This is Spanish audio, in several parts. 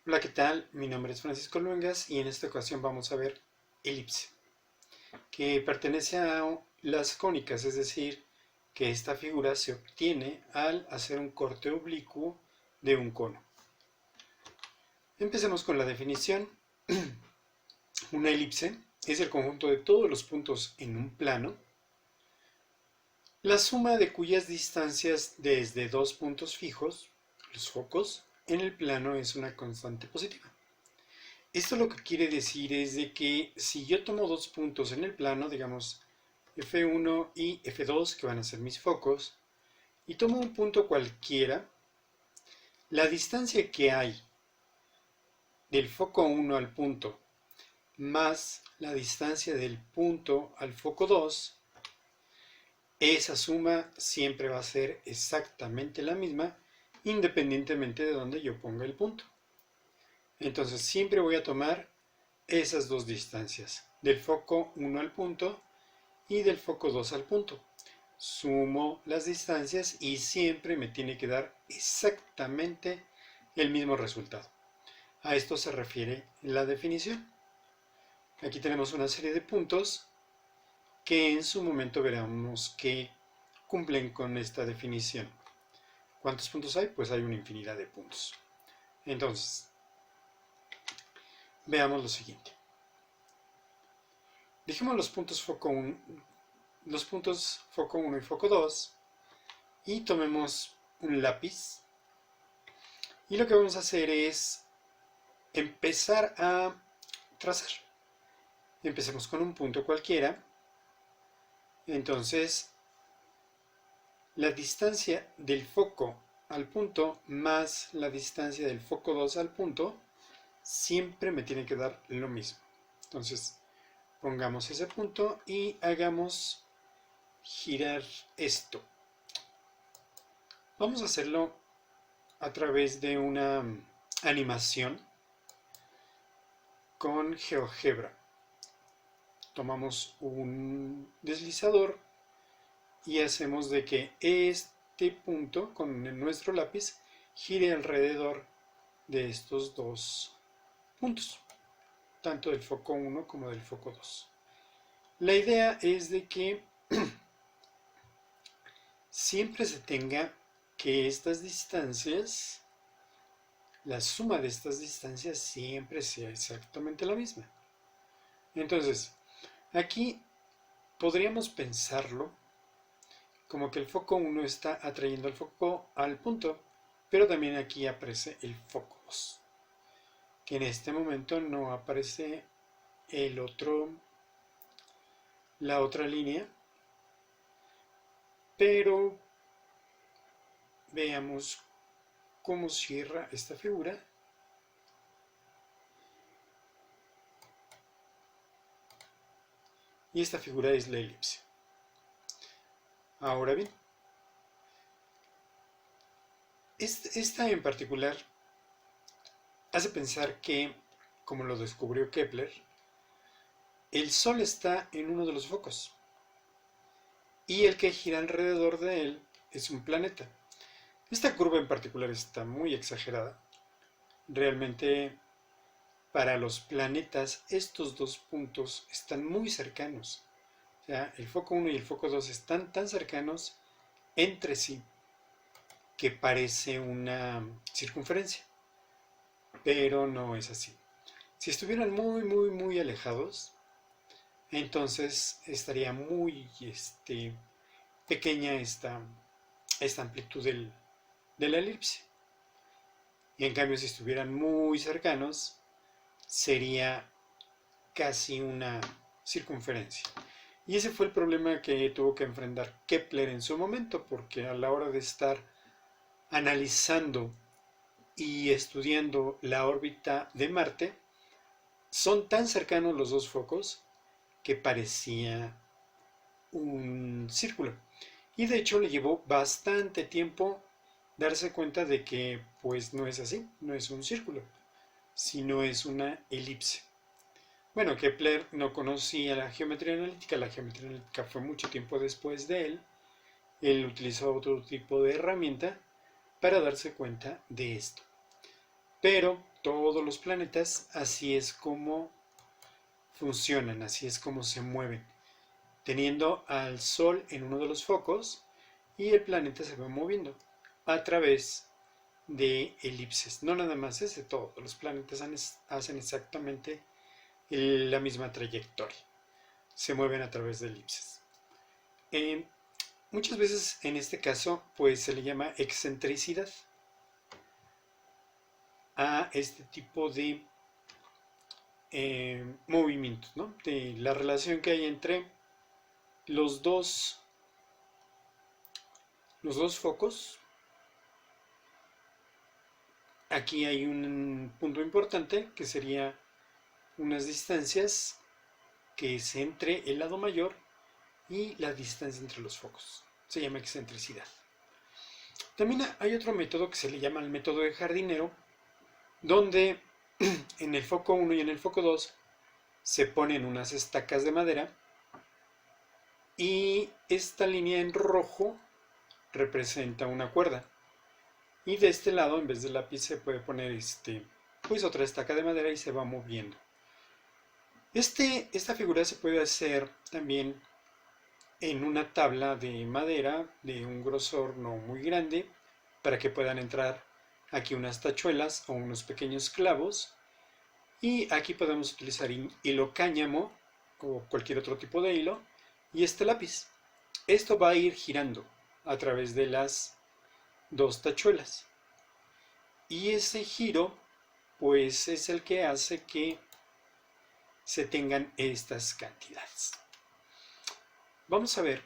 Hola, ¿qué tal? Mi nombre es Francisco Luengas y en esta ocasión vamos a ver elipse, que pertenece a las cónicas, es decir, que esta figura se obtiene al hacer un corte oblicuo de un cono. Empecemos con la definición. Una elipse es el conjunto de todos los puntos en un plano, la suma de cuyas distancias desde dos puntos fijos, los focos, en el plano es una constante positiva. Esto lo que quiere decir es de que si yo tomo dos puntos en el plano, digamos F1 y F2, que van a ser mis focos, y tomo un punto cualquiera, la distancia que hay del foco 1 al punto más la distancia del punto al foco 2, esa suma siempre va a ser exactamente la misma, independientemente de donde yo ponga el punto. Entonces siempre voy a tomar esas dos distancias, del foco 1 al punto y del foco 2 al punto. Sumo las distancias y siempre me tiene que dar exactamente el mismo resultado. A esto se refiere la definición. Aquí tenemos una serie de puntos que en su momento veremos que cumplen con esta definición. ¿Cuántos puntos hay? Pues hay una infinidad de puntos. Entonces, veamos lo siguiente. Dejemos los puntos foco 1 y foco 2 y tomemos un lápiz y lo que vamos a hacer es empezar a trazar. Empecemos con un punto cualquiera. Entonces, la distancia del foco al punto más la distancia del foco 2 al punto siempre me tiene que dar lo mismo. Entonces, pongamos ese punto y hagamos girar esto. Vamos a hacerlo a través de una animación con GeoGebra. Tomamos un deslizador y hacemos de que este punto con nuestro lápiz gire alrededor de estos dos puntos, tanto del foco 1 como del foco 2. La idea es de que siempre se tenga que estas distancias, la suma de estas distancias siempre sea exactamente la misma. Entonces, aquí podríamos pensarlo como que el foco 1 está atrayendo el foco al punto, pero también aquí aparece el foco 2, que en este momento no aparece la otra línea, pero veamos cómo cierra esta figura. Y esta figura es la elipse. Ahora bien, esta en particular hace pensar que, como lo descubrió Kepler, el Sol está en uno de los focos y el que gira alrededor de él es un planeta. Esta curva en particular está muy exagerada. Realmente, para los planetas, estos dos puntos están muy cercanos. O sea, el foco 1 y el foco 2 están tan cercanos entre sí que parece una circunferencia, pero no es así. Si estuvieran muy alejados, entonces estaría muy pequeña esta amplitud de la elipse. Y en cambio, si estuvieran muy cercanos, sería casi una circunferencia. Y ese fue el problema que tuvo que enfrentar Kepler en su momento, porque a la hora de estar analizando y estudiando la órbita de Marte, son tan cercanos los dos focos que parecía un círculo. Y de hecho le llevó bastante tiempo darse cuenta de que pues no es así, no es un círculo, sino es una elipse. Bueno, Kepler no conocía la geometría analítica fue mucho tiempo después de él. Él utilizó otro tipo de herramienta para darse cuenta de esto. Pero todos los planetas, así es como funcionan, así es como se mueven, teniendo al Sol en uno de los focos y el planeta se va moviendo a través de elipses. No nada más ese, todos los planetas hacen exactamente la misma trayectoria, se mueven a través de elipses. Muchas veces en este caso pues se le llama excentricidad a este tipo de movimientos, ¿no? De la relación que hay entre los dos focos. Aquí hay un punto importante que sería unas distancias que es entre el lado mayor y la distancia entre los focos. Se llama excentricidad. También hay otro método que se le llama el método de jardinero, donde en el foco 1 y en el foco 2 se ponen unas estacas de madera y esta línea en rojo representa una cuerda. Y de este lado, en vez de lápiz, se puede poner pues otra estaca de madera y se va moviendo. Esta figura se puede hacer también en una tabla de madera de un grosor no muy grande, para que puedan entrar aquí unas tachuelas o unos pequeños clavos. Y aquí podemos utilizar hilo cáñamo o cualquier otro tipo de hilo y este lápiz. Esto va a ir girando a través de las dos tachuelas. Y ese giro pues es el que hace que se tengan estas cantidades. Vamos a ver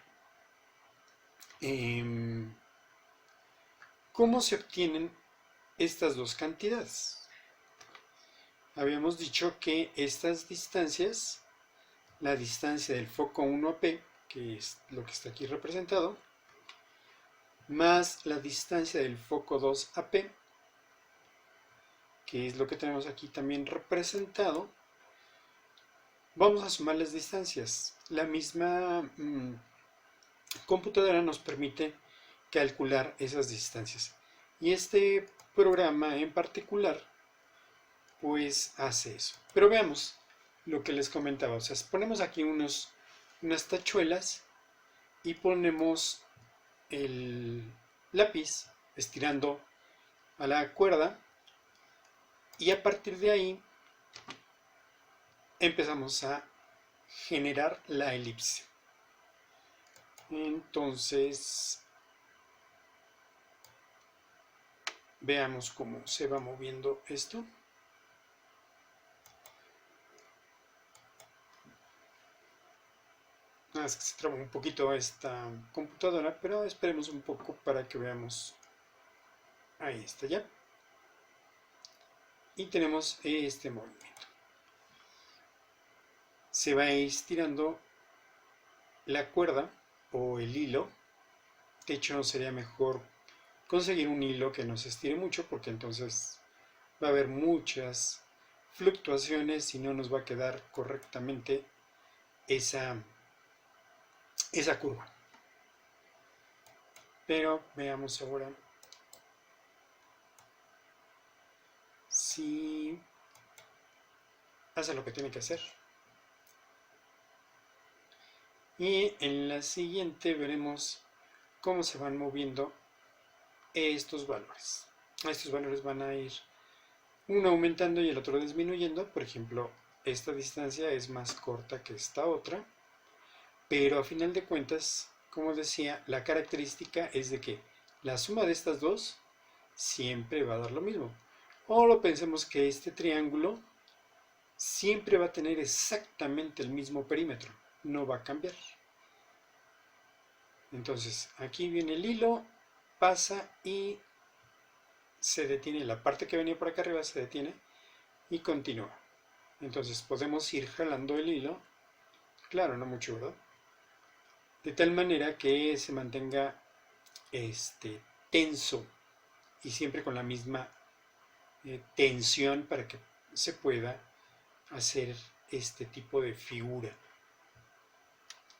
cómo se obtienen estas dos cantidades. Habíamos dicho que estas distancias, la distancia del foco 1 a P, que es lo que está aquí representado, más la distancia del foco 2 a P, que es lo que tenemos aquí también representado, vamos a sumar las distancias. La misma computadora nos permite calcular esas distancias. Y este programa en particular pues hace eso. Pero veamos lo que les comentaba. O sea, ponemos aquí unas tachuelas y ponemos el lápiz estirando a la cuerda y a partir de ahí empezamos a generar la elipse. Entonces veamos cómo se va moviendo esto. Es que se traba un poquito esta computadora, pero esperemos un poco para que veamos. Ahí está ya. Y tenemos este movimiento. Se va a ir estirando la cuerda o el hilo. De hecho, sería mejor conseguir un hilo que no se estire mucho, porque entonces va a haber muchas fluctuaciones y no nos va a quedar correctamente esa curva. Pero veamos ahora si hace lo que tiene que hacer. Y en la siguiente veremos cómo se van moviendo estos valores. Estos valores van a ir uno aumentando y el otro disminuyendo. Por ejemplo, esta distancia es más corta que esta otra, pero a final de cuentas, como decía, la característica es de que la suma de estas dos siempre va a dar lo mismo. O lo pensemos que este triángulo siempre va a tener exactamente el mismo perímetro, no va a cambiar. Entonces aquí viene el hilo, pasa y se detiene, la parte que venía por acá arriba se detiene y continúa. Entonces podemos ir jalando el hilo, claro, no mucho, ¿verdad? De tal manera que se mantenga tenso y siempre con la misma tensión para que se pueda hacer este tipo de figura.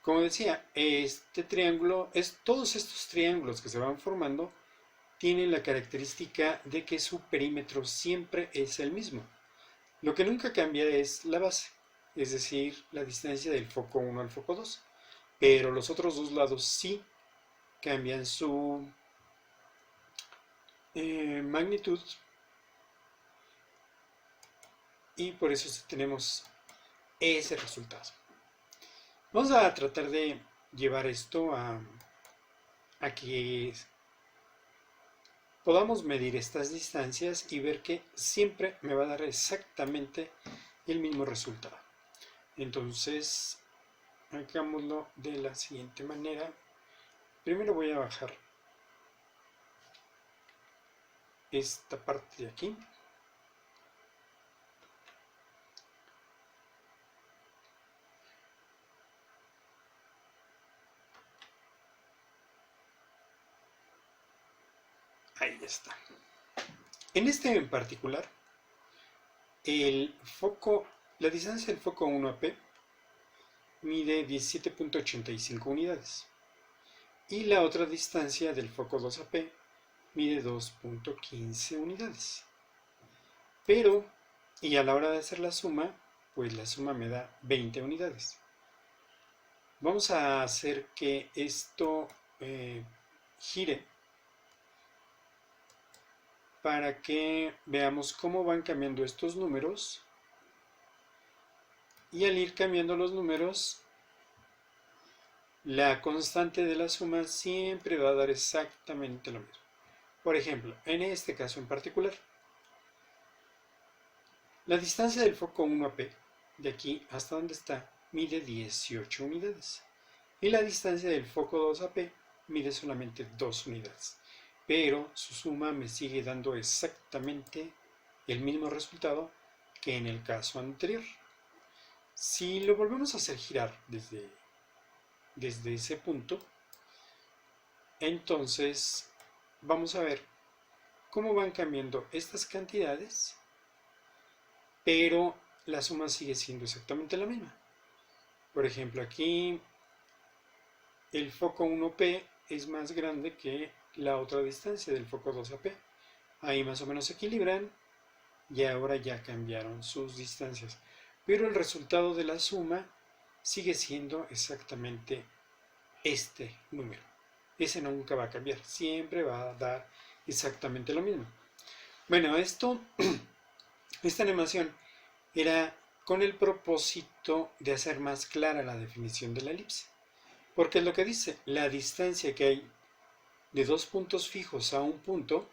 Como decía, este triángulo, todos estos triángulos que se van formando tienen la característica de que su perímetro siempre es el mismo. Lo que nunca cambia es la base, es decir, la distancia del foco 1 al foco 2. Pero los otros dos lados sí cambian su magnitud, y por eso tenemos ese resultado. Vamos a tratar de llevar esto a que podamos medir estas distancias y ver que siempre me va a dar exactamente el mismo resultado. Entonces, hagámoslo de la siguiente manera. Primero voy a bajar esta parte de aquí. Ahí está. En este en particular, la distancia del foco 1 a P mide 17.85 unidades. Y la otra distancia del foco 2 a P mide 2.15 unidades. Pero, y a la hora de hacer la suma, pues la suma me da 20 unidades. Vamos a hacer que esto gire para que veamos cómo van cambiando estos números, y al ir cambiando los números, la constante de la suma siempre va a dar exactamente lo mismo. Por ejemplo, en este caso en particular, la distancia del foco 1 a P, de aquí hasta donde está, mide 18 unidades. Y la distancia del foco 2 a P mide solamente 2 unidades. Pero su suma me sigue dando exactamente el mismo resultado que en el caso anterior. Si lo volvemos a hacer girar desde ese punto, entonces vamos a ver cómo van cambiando estas cantidades, pero la suma sigue siendo exactamente la misma. Por ejemplo, aquí el foco 1P es más grande que la otra distancia del foco 2AP. Ahí más o menos se equilibran y ahora ya cambiaron sus distancias. Pero el resultado de la suma sigue siendo exactamente este número. Ese nunca va a cambiar, siempre va a dar exactamente lo mismo. Bueno, esta animación era con el propósito de hacer más clara la definición de la elipse. Porque es lo que dice, la distancia que hay de dos puntos fijos a un punto,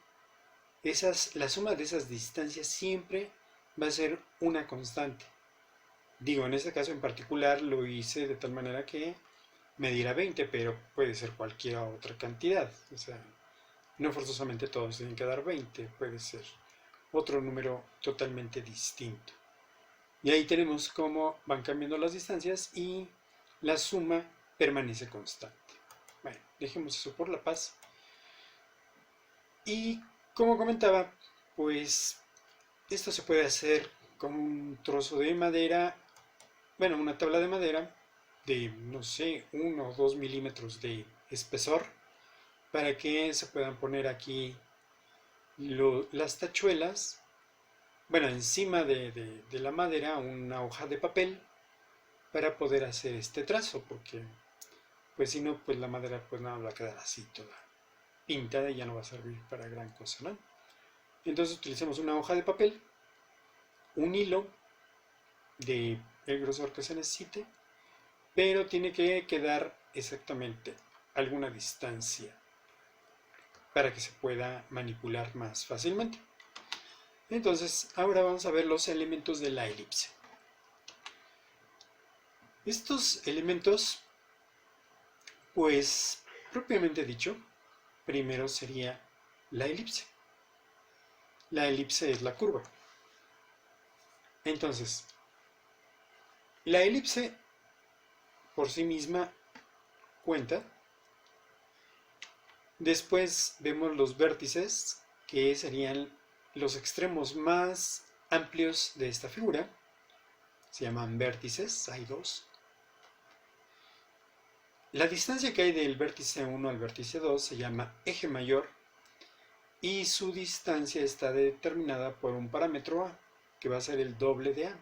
la suma de esas distancias siempre va a ser una constante. Digo, en este caso en particular lo hice de tal manera que me diera 20, pero puede ser cualquier otra cantidad. O sea, no forzosamente todos tienen que dar 20, puede ser otro número totalmente distinto. Y ahí tenemos cómo van cambiando las distancias y la suma permanece constante. Bueno, dejemos eso por la paz. Y como comentaba, pues esto se puede hacer con un trozo de madera, bueno, una tabla de madera de, no sé, 1 o 2 milímetros de espesor, para que se puedan poner aquí las tachuelas, bueno, encima de la madera una hoja de papel para poder hacer este trazo, porque pues si no, pues la madera pues no va a quedar así toda pintada y ya no va a servir para gran cosa, ¿no? Entonces utilizamos una hoja de papel, un hilo de el grosor que se necesite, pero tiene que quedar exactamente alguna distancia para que se pueda manipular más fácilmente. Entonces, ahora vamos a ver los elementos de la elipse. Estos elementos, pues, propiamente dicho, primero sería la elipse. La elipse es la curva. Entonces, la elipse por sí misma cuenta. Después vemos los vértices, que serían los extremos más amplios de esta figura. Se llaman vértices, hay dos. La distancia que hay del vértice 1 al vértice 2 se llama eje mayor, y su distancia está determinada por un parámetro A, que va a ser el doble de A.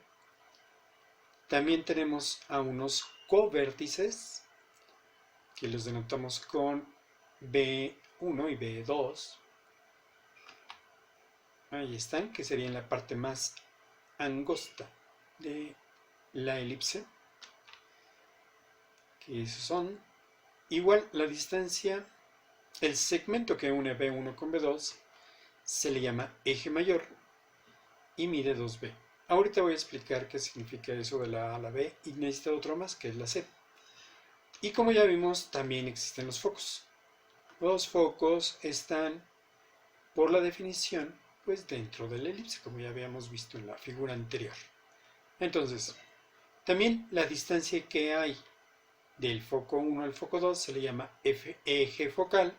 También tenemos a unos covértices, que los denotamos con B1 y B2. Ahí están, que serían la parte más angosta de la elipse, que esos son. Igual la distancia, el segmento que une B1 con B2 se le llama eje mayor y mide 2B. Ahorita voy a explicar qué significa eso de la A a la B y necesito otro más, que es la C. Y como ya vimos, también existen los focos. Los focos están, por la definición, pues dentro de la elipse, como ya habíamos visto en la figura anterior. Entonces, también la distancia que hay del foco 1 al foco 2 se le llama eje focal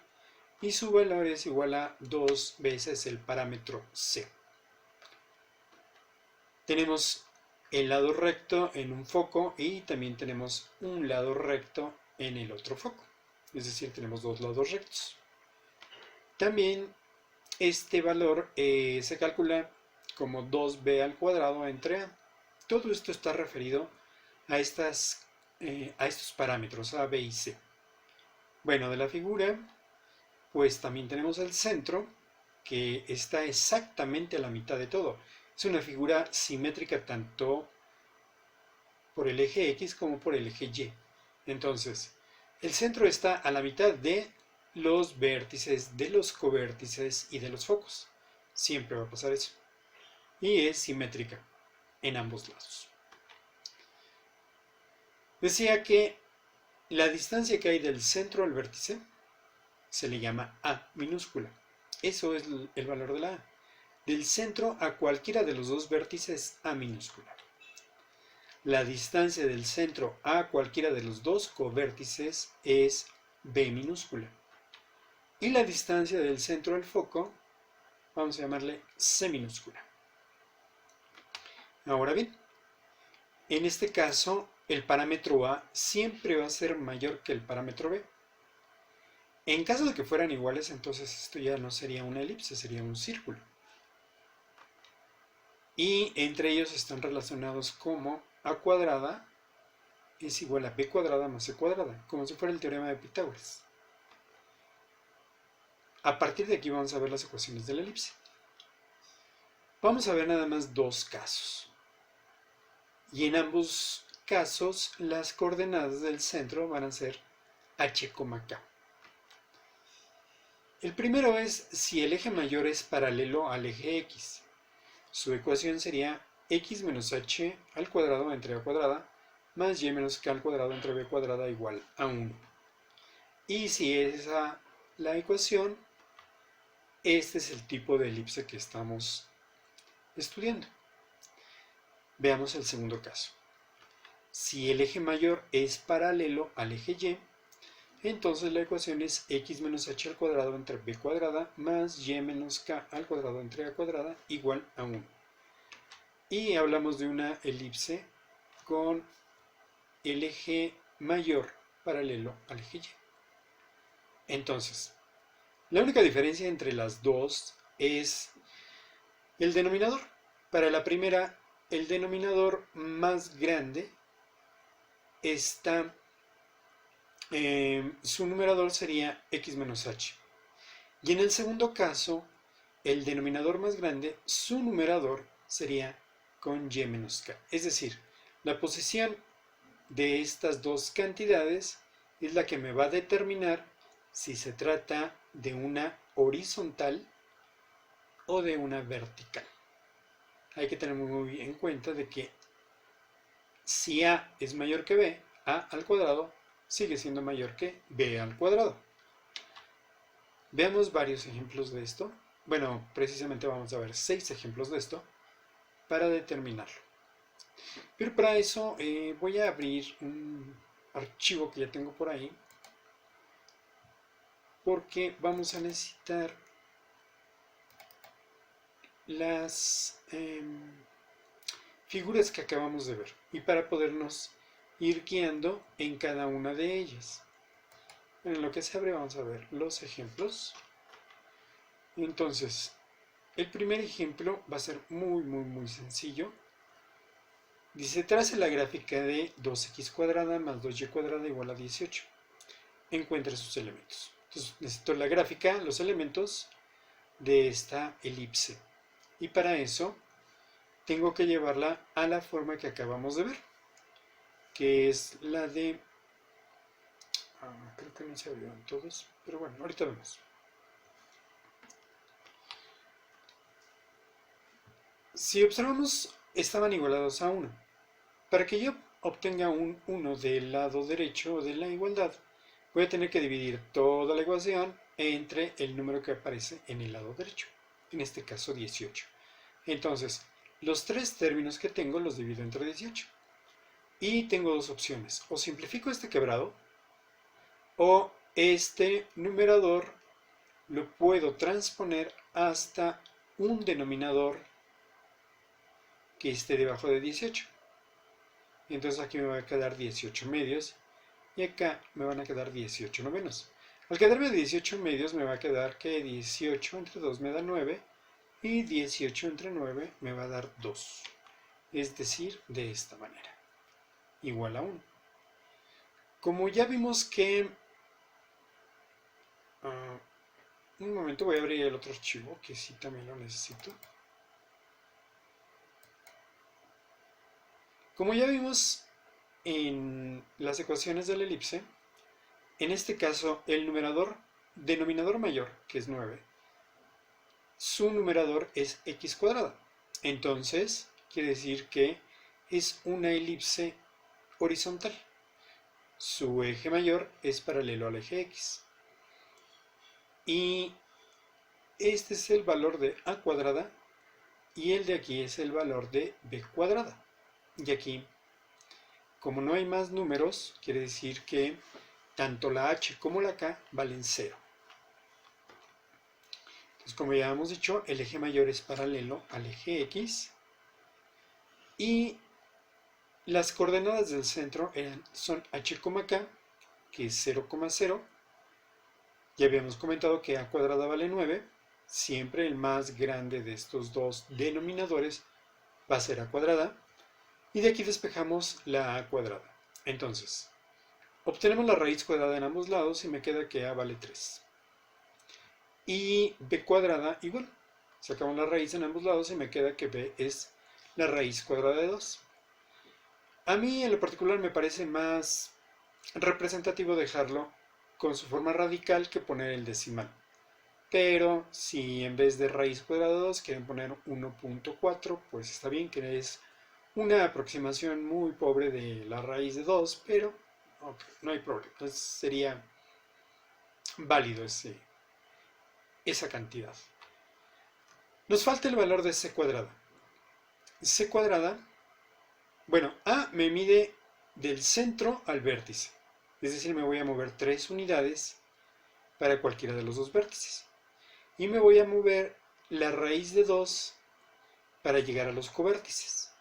y su valor es igual a 2 veces el parámetro C. Tenemos el lado recto en un foco y también tenemos un lado recto en el otro foco. Es decir, tenemos dos lados rectos. También este valor se calcula como 2b al cuadrado entre a. Todo esto está referido a estos parámetros a, b y c. Bueno, de la figura, pues también tenemos el centro, que está exactamente a la mitad de todo. Es una figura simétrica tanto por el eje X como por el eje Y. Entonces, el centro está a la mitad de los vértices, de los covértices y de los focos. Siempre va a pasar eso. Y es simétrica en ambos lados. Decía que la distancia que hay del centro al vértice se le llama A minúscula. Eso es el valor de la A. Del centro a cualquiera de los dos vértices, A minúscula. La distancia del centro a cualquiera de los dos covértices es B minúscula. Y la distancia del centro al foco, vamos a llamarle C minúscula. Ahora bien, en este caso, el parámetro A siempre va a ser mayor que el parámetro B. En caso de que fueran iguales, entonces esto ya no sería una elipse, sería un círculo. Y entre ellos están relacionados como A cuadrada es igual a B cuadrada más C cuadrada, como si fuera el teorema de Pitágoras. A partir de aquí vamos a ver las ecuaciones de la elipse. Vamos a ver nada más dos casos. Y en ambos casos las coordenadas del centro van a ser h, k. El primero es si el eje mayor es paralelo al eje x. Su ecuación sería x menos h al cuadrado entre a cuadrada más y menos k al cuadrado entre b cuadrada igual a 1. Y si esa es la ecuación, este es el tipo de elipse que estamos estudiando. Veamos el segundo caso. Si el eje mayor es paralelo al eje y, entonces la ecuación es x menos h al cuadrado entre b cuadrada más y menos k al cuadrado entre a cuadrada igual a 1. Y hablamos de una elipse con el eje mayor paralelo al eje y. Entonces, la única diferencia entre las dos es el denominador. Para la primera, el denominador más grande está, su numerador sería x menos h. Y en el segundo caso, el denominador más grande, su numerador sería con y menos k. Es decir, la posición de estas dos cantidades es la que me va a determinar si se trata de una horizontal o de una vertical. Hay que tener muy en cuenta de que si a es mayor que b, a al cuadrado sigue siendo mayor que b al cuadrado. Veamos varios ejemplos de esto. Bueno, precisamente vamos a ver 6 ejemplos de esto para determinarlo. Pero para eso voy a abrir un archivo que ya tengo por ahí, porque vamos a necesitar las figuras que acabamos de ver y para podernos ir guiando en cada una de ellas. En lo que se abre vamos a ver los ejemplos. Entonces, el primer ejemplo va a ser muy sencillo. Dice, trace la gráfica de 2x cuadrada más 2y cuadrada igual a 18. Encuentre sus elementos. Entonces, necesito la gráfica, los elementos de esta elipse. Y para eso, tengo que llevarla a la forma que acabamos de ver, que es la de... creo que no se abrieron todos, pero bueno, ahorita vemos. Si observamos, estaban igualados a 1. Para que yo obtenga un 1 del lado derecho de la igualdad, voy a tener que dividir toda la ecuación entre el número que aparece en el lado derecho, en este caso 18. Entonces, los tres términos que tengo los divido entre 18. Y tengo dos opciones, o simplifico este quebrado, o este numerador lo puedo transponer hasta un denominador que esté debajo de 18. Entonces aquí me va a quedar 18 medios y acá me van a quedar 18 novenos. Al quedarme 18 medios me va a quedar que 18 entre 2 me da 9 y 18 entre 9 me va a dar 2. Es decir, de esta manera. Igual a 1. Como ya vimos que... un momento, voy a abrir el otro archivo que sí también lo necesito. Como ya vimos en las ecuaciones de la elipse, en este caso el denominador mayor, que es 9, su numerador es x cuadrada. Entonces, quiere decir que es una elipse horizontal. Su eje mayor es paralelo al eje x. Y este es el valor de a cuadrada y el de aquí es el valor de b cuadrada. Y aquí, como no hay más números, quiere decir que tanto la h como la k valen 0. Entonces, como ya hemos dicho, el eje mayor es paralelo al eje x y las coordenadas del centro son h, k, que es 0,0. Ya habíamos comentado que a cuadrada vale 9. Siempre el más grande de estos dos denominadores va a ser a cuadrada. Y de aquí despejamos la a cuadrada. Entonces, obtenemos la raíz cuadrada en ambos lados y me queda que a vale 3. Y b cuadrada igual. Sacamos la raíz en ambos lados y me queda que b es la raíz cuadrada de 2. A mí en lo particular me parece más representativo dejarlo con su forma radical que poner el decimal. Pero si en vez de raíz cuadrada de 2 quieren poner 1.4, pues está bien, que es una aproximación muy pobre de la raíz de 2, pero okay, no hay problema. Entonces sería válido esa cantidad. Nos falta el valor de c cuadrada. C cuadrada, bueno, a me mide del centro al vértice. Es decir, me voy a mover 3 unidades para cualquiera de los dos vértices. Y me voy a mover la raíz de 2 para llegar a los covértices.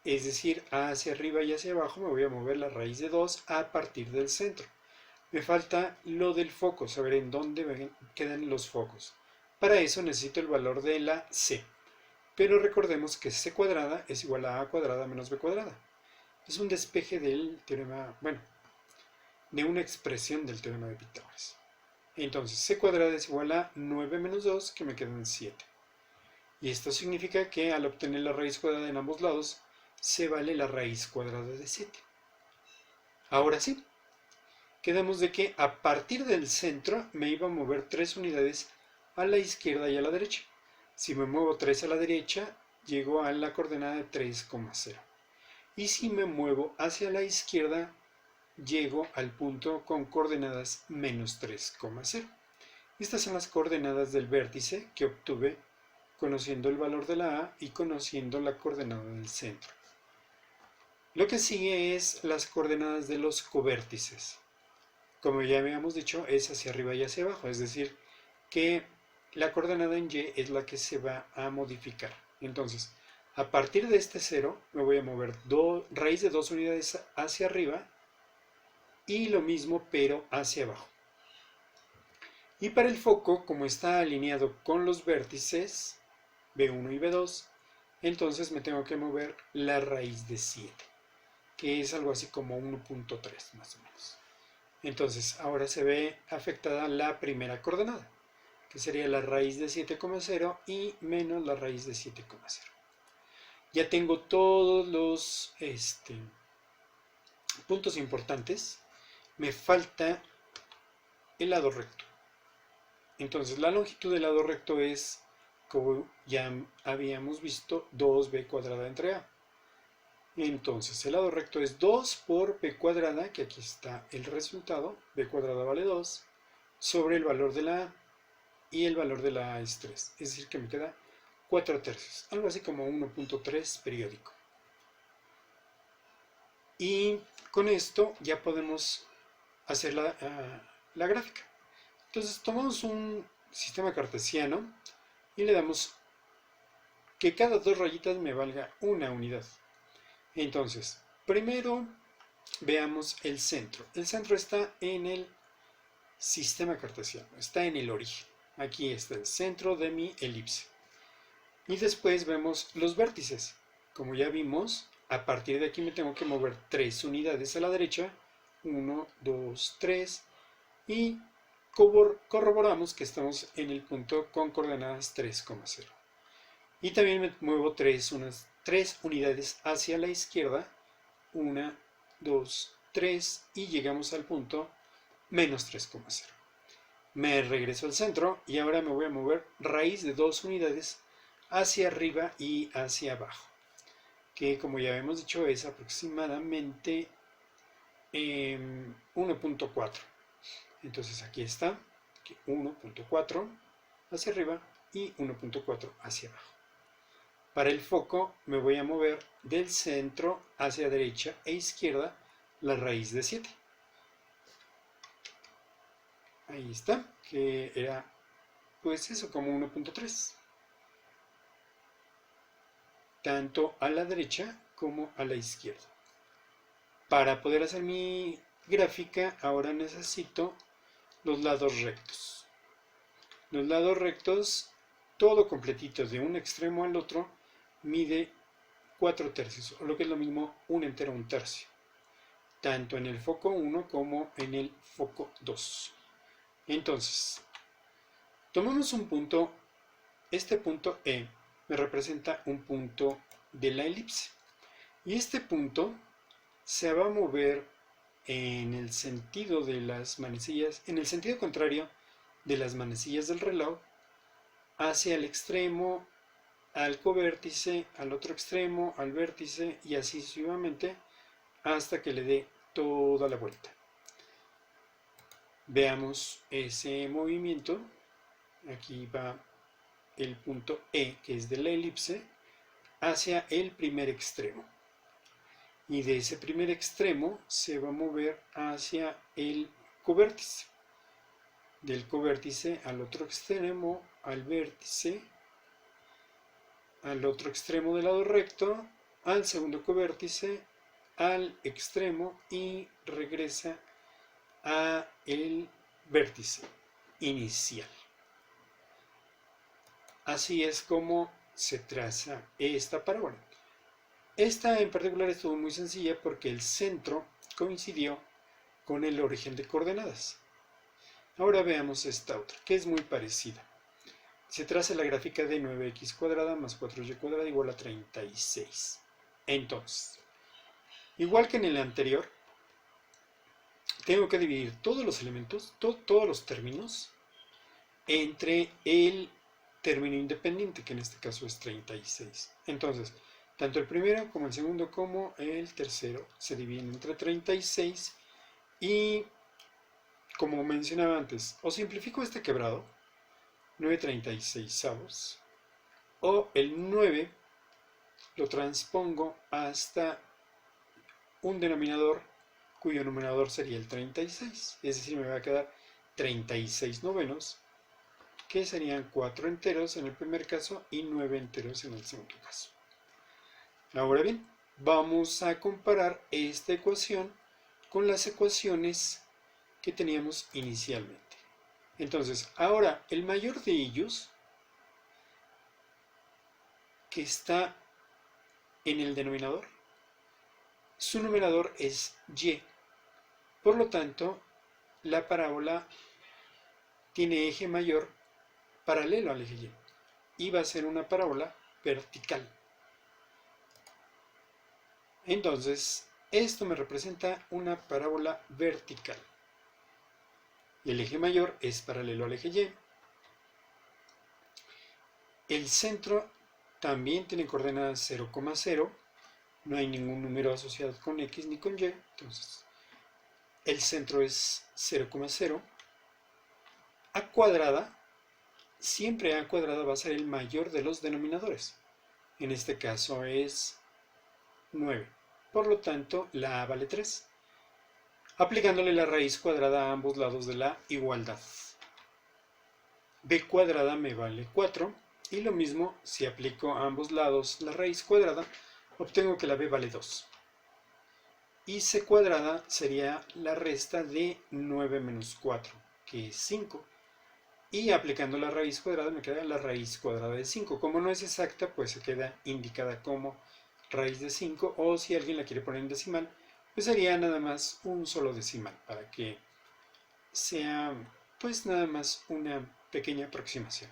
Es decir, hacia arriba y hacia abajo me voy a mover la raíz de 2 a partir del centro. Me falta lo del foco, saber en dónde quedan los focos. Para eso necesito el valor de la c. Pero recordemos que c cuadrada es igual a cuadrada menos b cuadrada. Es un despeje del teorema, bueno, de una expresión del teorema de Pitágoras. Entonces, c cuadrada es igual a 9 menos 2, que me quedan 7. Y esto significa que al obtener la raíz cuadrada en ambos lados, se vale la raíz cuadrada de 7. Ahora sí, quedamos de que a partir del centro me iba a mover 3 unidades a la izquierda y a la derecha. Si me muevo 3 a la derecha, llego a la coordenada de 3,0. Y si me muevo hacia la izquierda, llego al punto con coordenadas menos 3,0. Estas son las coordenadas del vértice que obtuve conociendo el valor de la a y conociendo la coordenada del centro. Lo que sigue es las coordenadas de los covértices. Como ya habíamos dicho, es hacia arriba y hacia abajo, es decir, que la coordenada en y es la que se va a modificar. Entonces, a partir de este 0, me voy a mover raíz de 2 unidades hacia arriba y lo mismo pero hacia abajo. Y para el foco, como está alineado con los vértices B1 y B2, entonces me tengo que mover la raíz de 7, que es algo así como 1.3 más o menos. Entonces ahora se ve afectada la primera coordenada, que sería la raíz de 7,0 y menos la raíz de 7,0. Ya tengo todos los puntos importantes. Me falta el lado recto. Entonces la longitud del lado recto es, como ya habíamos visto, 2b cuadrada entre a. Entonces el lado recto es 2 por b cuadrada, que aquí está el resultado, b cuadrada vale 2, sobre el valor de la a, y el valor de la a es 3. Es decir, que me queda 4 tercios, algo así como 1.3 periódico. Y con esto ya podemos hacer la gráfica. Entonces tomamos un sistema cartesiano y le damos que cada 2 rayitas me valga una unidad. Entonces, primero veamos el centro. El centro está en el sistema cartesiano, está en el origen. Aquí está el centro de mi elipse. Y después vemos los vértices. Como ya vimos, a partir de aquí me tengo que mover 3 unidades a la derecha. 1, 2, 3. Y corroboramos que estamos en el punto con coordenadas 3,0. Y también me muevo 3 unidades hacia la izquierda. 1, 2, 3. Y llegamos al punto menos 3,0. Me regreso al centro y ahora me voy a mover raíz de 2 unidades hacia arriba y hacia abajo, que como ya hemos dicho es aproximadamente 1.4. Entonces aquí está 1.4 hacia arriba y 1.4 hacia abajo. Para el foco me voy a mover del centro hacia derecha e izquierda la raíz de 7. Ahí está, que era pues eso, como 1.3. Tanto a la derecha como a la izquierda. Para poder hacer mi gráfica, ahora necesito los lados rectos. Los lados rectos, todo completito de un extremo al otro, mide 4 tercios, o lo que es lo mismo, 1 entero, 1 tercio. Tanto en el foco 1 como en el foco 2. Entonces, tomamos un punto, este punto E me representa un punto de la elipse. Y este punto se va a mover en el sentido de las manecillas, en el sentido contrario de las manecillas del reloj, hacia el extremo, al covértice, al otro extremo, al vértice y así sucesivamente hasta que le dé toda la vuelta. Veamos ese movimiento. Aquí va el punto E, que es de la elipse, hacia el primer extremo. Y de ese primer extremo se va a mover hacia el covértice. Del covértice al otro extremo, al vértice, al otro extremo del lado recto, al segundo covértice, al extremo y regresa a el vértice inicial. Así es como se traza esta parábola. Esta en particular estuvo muy sencilla porque el centro coincidió con el origen de coordenadas. Ahora veamos esta otra, que es muy parecida. Se traza la gráfica de 9x cuadrada más 4y cuadrada igual a 36. Entonces, igual que en el anterior, tengo que dividir todos los elementos, todos los términos, entre el término independiente, que en este caso es 36. Entonces, tanto el primero como el segundo como el tercero se dividen entre 36 y, como mencionaba antes, o simplifico este quebrado, 9/36, o el 9 lo transpongo hasta un denominador cuyo numerador sería el 36, es decir, me va a quedar 36 novenos, que serían 4 enteros en el primer caso y 9 enteros en el segundo caso. Ahora bien, vamos a comparar esta ecuación con las ecuaciones que teníamos inicialmente. Entonces, ahora el mayor de ellos, que está en el denominador, su numerador es y. Por lo tanto, la parábola tiene eje mayor paralelo al eje y. Y va a ser una parábola vertical. Entonces, esto me representa una parábola vertical. El eje mayor es paralelo al eje y. El centro también tiene coordenadas 0,0. No hay ningún número asociado con x ni con y. Entonces, el centro es 0,0. A cuadrada, siempre a cuadrada va a ser el mayor de los denominadores. En este caso es 9. Por lo tanto, la a vale 3. Aplicándole la raíz cuadrada a ambos lados de la igualdad. B cuadrada me vale 4. Y lo mismo, si aplico a ambos lados la raíz cuadrada, obtengo que la b vale 2. Y c cuadrada sería la resta de 9 menos 4, que es 5. Y aplicando la raíz cuadrada me queda la raíz cuadrada de 5. Como no es exacta, pues se queda indicada como raíz de 5. O si alguien la quiere poner en decimal, pues sería nada más un solo decimal, para que sea pues nada más una pequeña aproximación.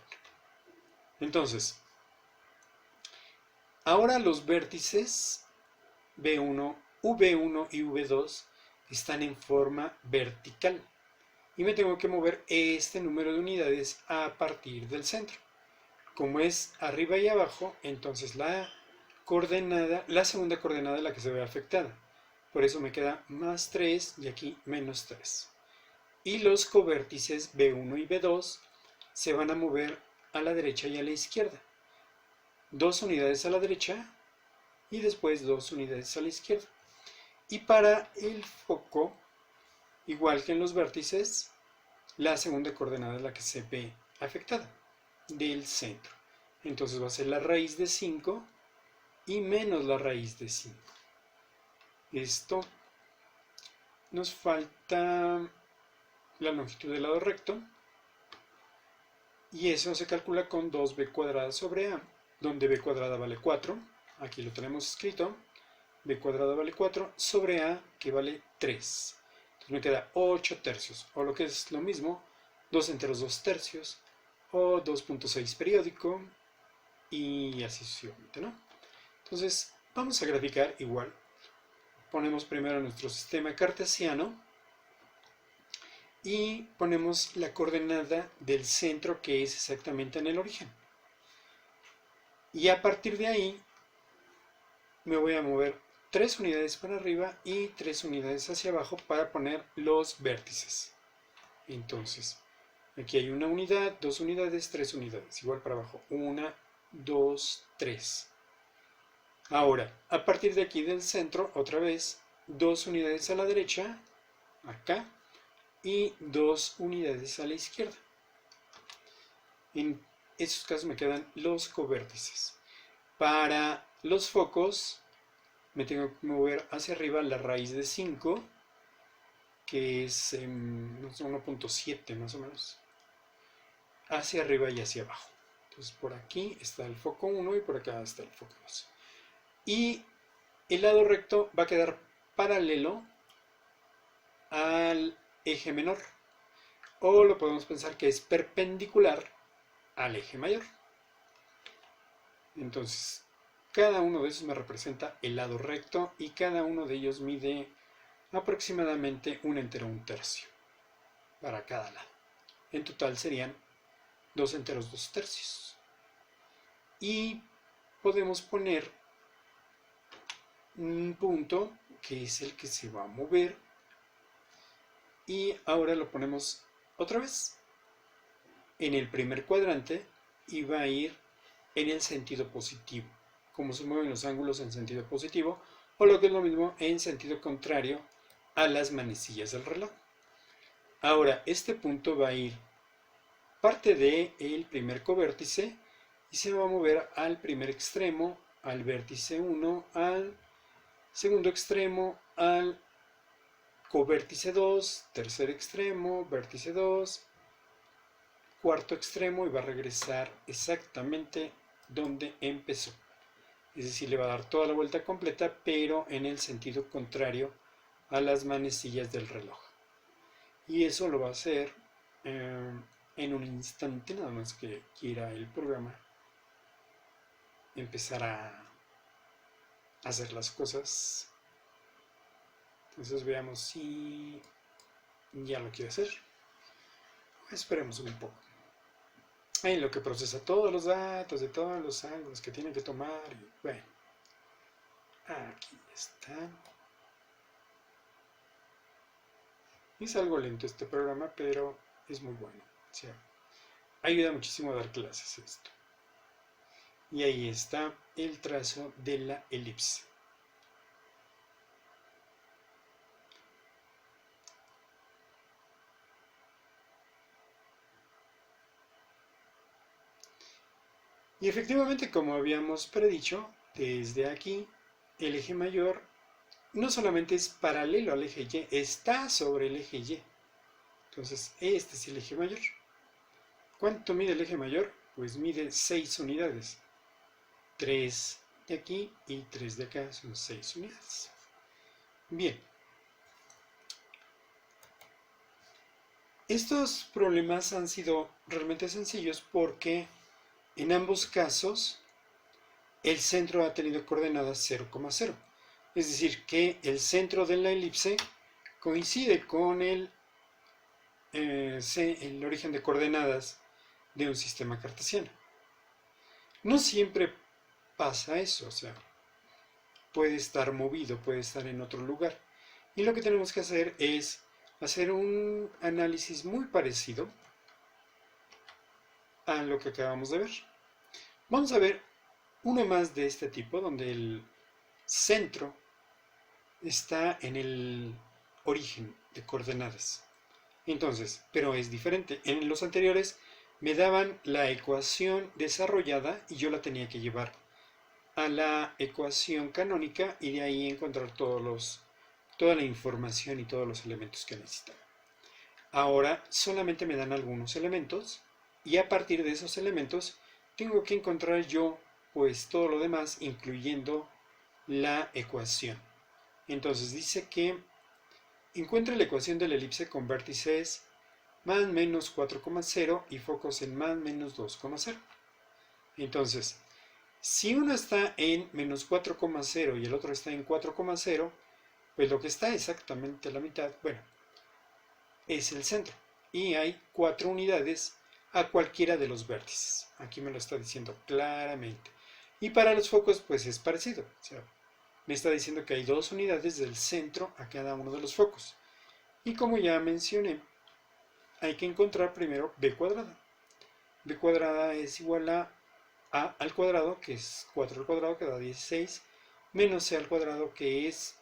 Entonces, ahora los vértices V1 y V2 están en forma vertical y me tengo que mover este número de unidades a partir del centro. Como es arriba y abajo, entonces la segunda coordenada es la que se ve afectada. Por eso me queda más 3 y aquí menos 3. Y los covértices V1 y V2 se van a mover a la derecha y a la izquierda. 2 unidades a la derecha y después 2 unidades a la izquierda. Y para el foco, igual que en los vértices, la segunda coordenada es la que se ve afectada, del centro. Entonces va a ser la raíz de 5 y menos la raíz de 5. Esto nos falta la longitud del lado recto y eso se calcula con 2b cuadrada sobre a, donde b cuadrada vale 4. Aquí lo tenemos escrito. B cuadrada vale 4 sobre A, que vale 3. Entonces me queda 8 tercios, o lo que es lo mismo, 2 enteros 2 tercios, o 2.6 periódico, y así sucesivamente, ¿no? Entonces, vamos a graficar igual. Ponemos primero nuestro sistema cartesiano, y ponemos la coordenada del centro, que es exactamente en el origen. Y a partir de ahí, me voy a mover 3 unidades para arriba y 3 unidades hacia abajo para poner los vértices. Entonces, aquí hay una unidad, 2 unidades, 3 unidades. Igual para abajo. 1, 2, 3. Ahora, a partir de aquí del centro, otra vez, 2 unidades a la derecha, acá, y 2 unidades a la izquierda. En estos casos me quedan los covértices. Para los focos, me tengo que mover hacia arriba la raíz de 5, que es 1.7 más o menos, hacia arriba y hacia abajo. Entonces por aquí está el foco 1 y por acá está el foco 2. Y el lado recto va a quedar paralelo al eje menor, o lo podemos pensar que es perpendicular al eje mayor. Entonces, cada uno de esos me representa el lado recto y cada uno de ellos mide aproximadamente 1 entero 1 tercio para cada lado. En total serían 2 enteros 2 tercios. Y podemos poner un punto que es el que se va a mover, y ahora lo ponemos otra vez en el primer cuadrante y va a ir en el sentido positivo, como se mueven los ángulos en sentido positivo, o lo que es lo mismo en sentido contrario a las manecillas del reloj. Ahora este punto va a ir parte del primer covértice y se va a mover al primer extremo, al vértice 1, al segundo extremo, al covértice 2, tercer extremo, vértice 2, cuarto extremo y va a regresar exactamente donde empezó. Es decir, le va a dar toda la vuelta completa, pero en el sentido contrario a las manecillas del reloj. Y eso lo va a hacer en un instante, nada más que quiera el programa empezar a hacer las cosas. Entonces veamos si ya lo quiere hacer. Esperemos un poco. En lo que procesa todos los datos de todos los ángulos que tiene que tomar. Y bueno, aquí está. Es algo lento este programa, pero es muy bueno. O sea, ayuda muchísimo a dar clases esto. Y ahí está el trazo de la elipse. Y efectivamente, como habíamos predicho, desde aquí el eje mayor no solamente es paralelo al eje Y, está sobre el eje Y. Entonces, este es el eje mayor. ¿Cuánto mide el eje mayor? Pues mide 6 unidades. 3 de aquí y 3 de acá son 6 unidades. Bien. Estos problemas han sido realmente sencillos porque en ambos casos el centro ha tenido coordenadas 0,0. Es decir, que el centro de la elipse coincide con el origen de coordenadas de un sistema cartesiano. No siempre pasa eso, o sea, puede estar movido, puede estar en otro lugar. Y lo que tenemos que hacer es hacer un análisis muy parecido a lo que acabamos de ver. Vamos a ver uno más de este tipo, donde el centro está en el origen de coordenadas. Entonces, pero es diferente. En los anteriores me daban la ecuación desarrollada y yo la tenía que llevar a la ecuación canónica y de ahí encontrar toda la información y todos los elementos que necesitaba. Ahora solamente me dan algunos elementos y a partir de esos elementos tengo que encontrar yo pues todo lo demás, incluyendo la ecuación. Entonces dice que encuentre la ecuación de la elipse con vértices más menos 4,0 y focos en más menos 2,0. Entonces, si uno está en menos 4,0 y el otro está en 4,0, pues lo que está exactamente a la mitad, bueno, es el centro. Y hay 4 unidades a cualquiera de los vértices. Aquí me lo está diciendo claramente. Y para los focos, pues es parecido. O sea, me está diciendo que hay 2 unidades del centro a cada uno de los focos. Y como ya mencioné, hay que encontrar primero b cuadrada. B cuadrada es igual a al cuadrado, que es 4 al cuadrado, que da 16, menos c al cuadrado, que es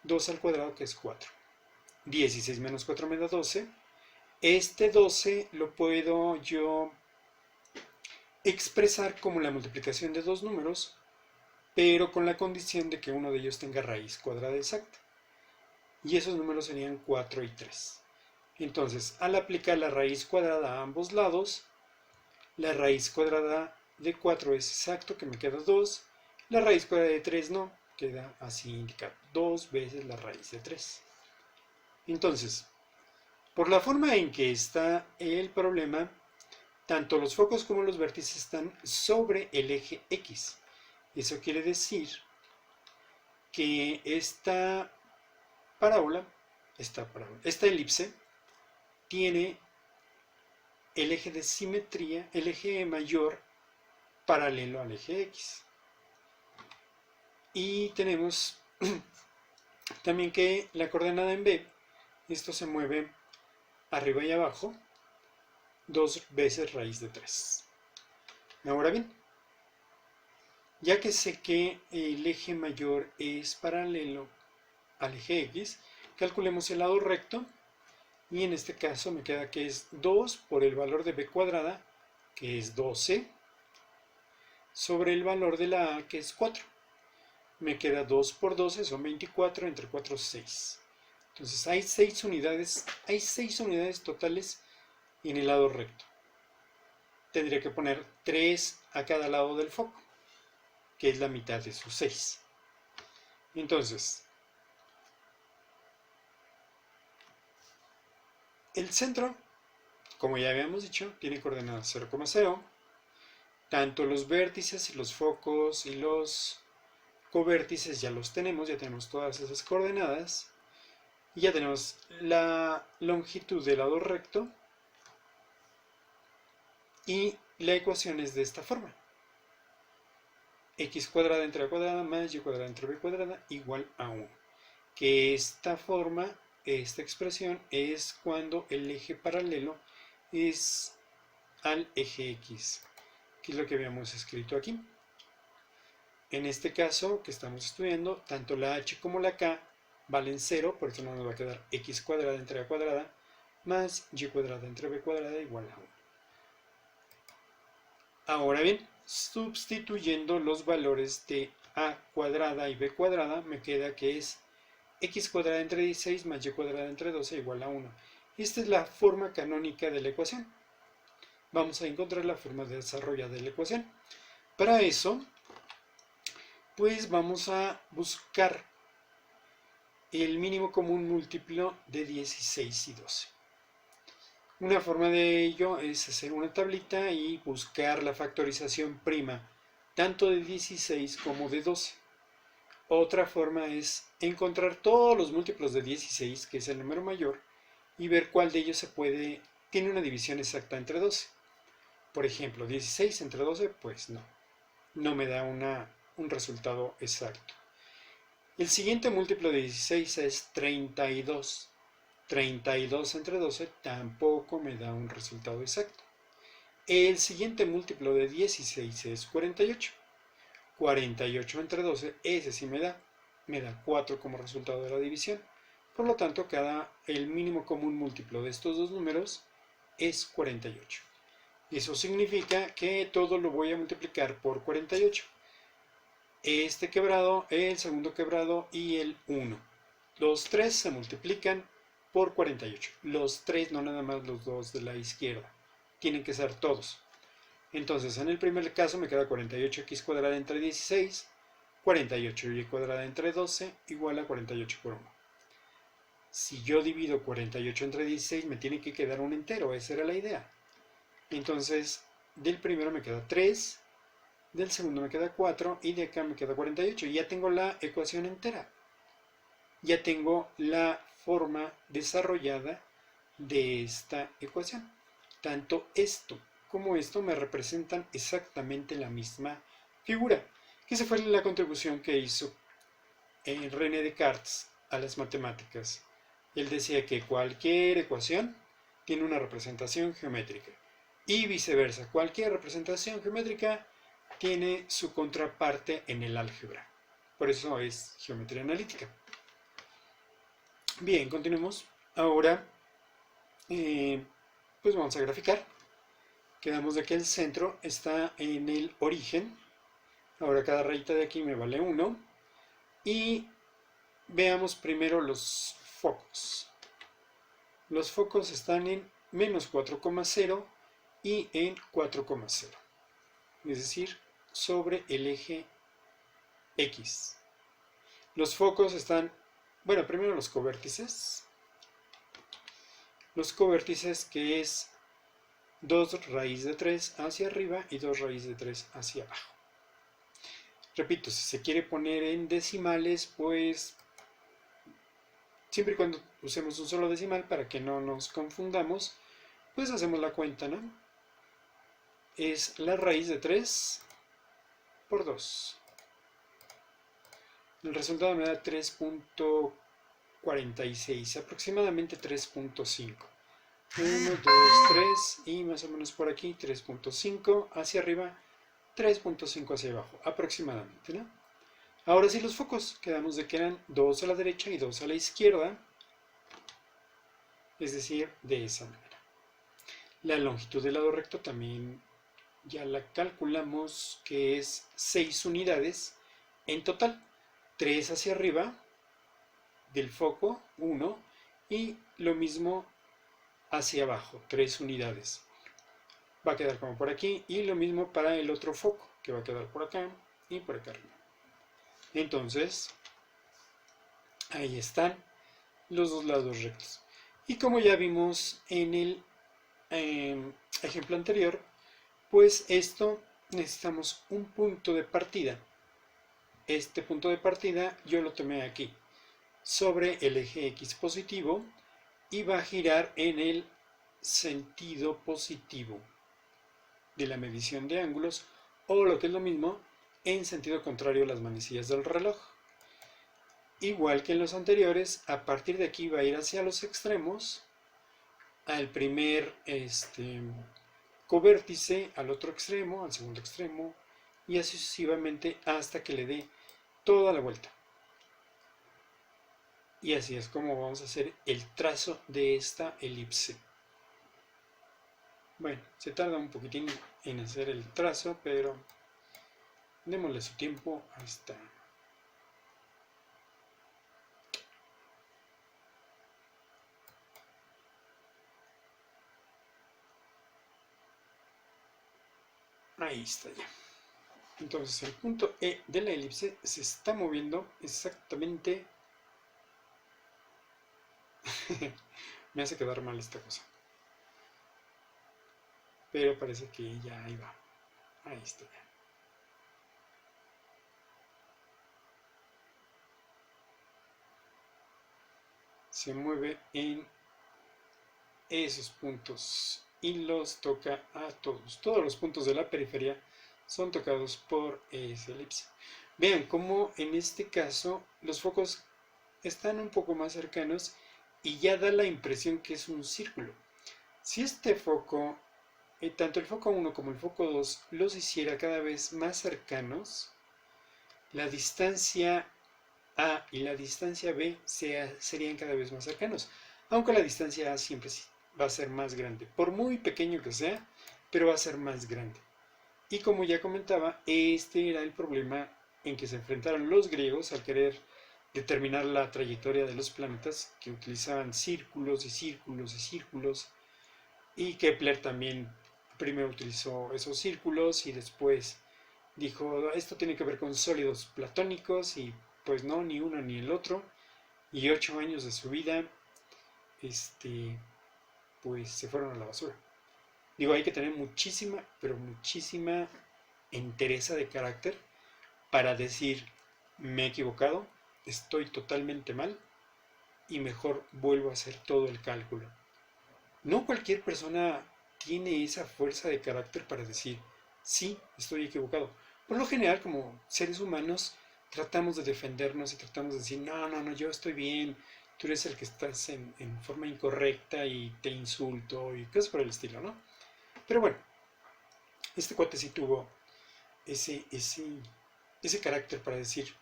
2 al cuadrado, que es 4. 16 menos 4 me da 12. Este 12 lo puedo yo expresar como la multiplicación de dos números, pero con la condición de que uno de ellos tenga raíz cuadrada exacta. Y esos números serían 4 y 3. Entonces, al aplicar la raíz cuadrada a ambos lados, la raíz cuadrada de 4 es exacto, que me queda 2. La raíz cuadrada de 3 no, queda así indicado, 2 veces la raíz de 3. Entonces, por la forma en que está el problema, tanto los focos como los vértices están sobre el eje X. Eso quiere decir que esta elipse, tiene el eje de simetría, el eje mayor paralelo al eje X. Y tenemos también que la coordenada en B, esto se mueve arriba y abajo, 2 veces raíz de 3. Ahora bien, ya que sé que el eje mayor es paralelo al eje X, calculemos el lado recto, y en este caso me queda que es 2 por el valor de b cuadrada, que es 12, sobre el valor de la a, que es 4. Me queda 2 por 12, son 24, entre 4, 6. Entonces hay 6 unidades totales en el lado recto. tendría que poner 3 a cada lado del foco, que es la mitad de sus 6. Entonces, el centro, como ya habíamos dicho, tiene coordenadas 0,0. Tanto los vértices y los focos y los covértices ya los tenemos, ya tenemos todas esas coordenadas. Y ya tenemos la longitud del lado recto. Y la ecuación es de esta forma. X cuadrada entre A cuadrada más Y cuadrada entre B cuadrada igual a 1. Que esta forma, esta expresión, es cuando el eje paralelo es al eje X, que es lo que habíamos escrito aquí. En este caso que estamos estudiando, tanto la H como la K valen 0, por eso nos va a quedar X cuadrada entre A cuadrada más Y cuadrada entre B cuadrada igual a 1. Ahora bien, sustituyendo los valores de A cuadrada y B cuadrada, me queda que es X cuadrada entre 16 más Y cuadrada entre 12 igual a 1. Esta es la forma canónica de la ecuación. Vamos a encontrar la forma desarrollada de la ecuación. Para eso, pues vamos a buscar el mínimo común múltiplo de 16 y 12. Una forma de ello es hacer una tablita y buscar la factorización prima, tanto de 16 como de 12. Otra forma es encontrar todos los múltiplos de 16, que es el número mayor, y ver cuál de ellos tiene una división exacta entre 12. Por ejemplo, 16 entre 12, pues no me da un resultado exacto. El siguiente múltiplo de 16 es 32. 32 entre 12 tampoco me da un resultado exacto. El siguiente múltiplo de 16 es 48. 48 entre 12, ese sí me da 4 como resultado de la división. Por lo tanto, el mínimo común múltiplo de estos dos números es 48. Eso significa que todo lo voy a multiplicar por 48. Este quebrado, el segundo quebrado y el 1. Los tres se multiplican por 48. Los tres, no nada más los dos de la izquierda. Tienen que ser todos. Entonces, en el primer caso me queda 48x cuadrada entre 16, 48y cuadrada entre 12 igual a 48 por 1. Si yo divido 48 entre 16, me tiene que quedar un entero, esa era la idea. Entonces, del primero me queda 3, del segundo me queda 4 y de acá me queda 48. Y ya tengo la ecuación entera. Ya tengo la forma desarrollada de esta ecuación. Tanto esto como esto me representan exactamente la misma figura, que esa fue la contribución que hizo René Descartes a las matemáticas. Él decía que cualquier ecuación tiene una representación geométrica y viceversa, cualquier representación geométrica tiene su contraparte en el álgebra. Por eso es geometría analítica. Bien, continuemos. Ahora, pues vamos a graficar. Quedamos de que el centro está en el origen. Ahora cada rayita de aquí me vale 1. Y veamos primero los focos. Los focos están en menos 4,0 y en 4,0. Es decir, sobre el eje X. Los focos están, bueno, primero los covértices. Los covértices, que es 2 raíz de 3 hacia arriba y 2 raíz de 3 hacia abajo. Repito, si se quiere poner en decimales, pues siempre y cuando usemos un solo decimal para que no nos confundamos, pues hacemos la cuenta, ¿no? Es la raíz de 3 por 2. El resultado me da 3.46, aproximadamente 3.5. 1, 2, 3 y más o menos por aquí 3.5 hacia arriba, 3.5 hacia abajo, aproximadamente, ¿no? Ahora sí los focos, quedamos de que eran 2 a la derecha y 2 a la izquierda, es decir, de esa manera. La longitud del lado recto también ya la calculamos, que es 6 unidades en total, 3 hacia arriba del foco, 1, y lo mismo hacia abajo, 3 unidades. va a quedar como por aquí, y lo mismo para el otro foco, que va a quedar por acá y por acá arriba. Entonces, ahí están los dos lados rectos. Y como ya vimos en el ejemplo anterior, pues esto necesitamos un punto de partida. Este punto de partida yo lo tomé aquí, sobre el eje X positivo, y va a girar en el sentido positivo de la medición de ángulos, o lo que es lo mismo, en sentido contrario a las manecillas del reloj. Igual que en los anteriores, a partir de aquí va a ir hacia los extremos, al primer covértice, al otro extremo, al segundo extremo, y así sucesivamente hasta que le dé toda la vuelta. Y así es como vamos a hacer el trazo de esta elipse. Bueno, se tarda un poquitín en hacer el trazo, pero démosle su tiempo. Ahí está. Ahí está ya. Entonces el punto E de la elipse se está moviendo exactamente. Me hace quedar mal esta cosa. Pero parece que ya ahí va. Ahí está ya. Se mueve en esos puntos y los toca a todos. Todos los puntos de la periferia son tocados por esa elipse. Vean cómo en este caso los focos están un poco más cercanos y ya da la impresión que es un círculo. Si este foco, tanto el foco 1 como el foco 2, los hiciera cada vez más cercanos, la distancia A y la distancia B serían cada vez más cercanos, aunque la distancia A siempre va a ser más grande, por muy pequeño que sea, pero va a ser más grande. Y como ya comentaba, este era el problema en que se enfrentaron los griegos al querer determinar la trayectoria de los planetas, que utilizaban círculos y círculos y círculos, y Kepler también primero utilizó esos círculos y después dijo, esto tiene que ver con sólidos platónicos, y pues no, ni uno ni el otro, y 8 años de su vida pues se fueron a la basura. Digo, hay que tener muchísima, pero muchísima entereza de carácter para decir, me he equivocado, estoy totalmente mal y mejor vuelvo a hacer todo el cálculo. No cualquier persona tiene esa fuerza de carácter para decir, sí, estoy equivocado. Por lo general, como seres humanos, tratamos de defendernos y tratamos de decir, no, yo estoy bien, tú eres el que estás en forma incorrecta y te insulto y cosas por el estilo, ¿no? Pero bueno, este cuate sí tuvo ese carácter para decir,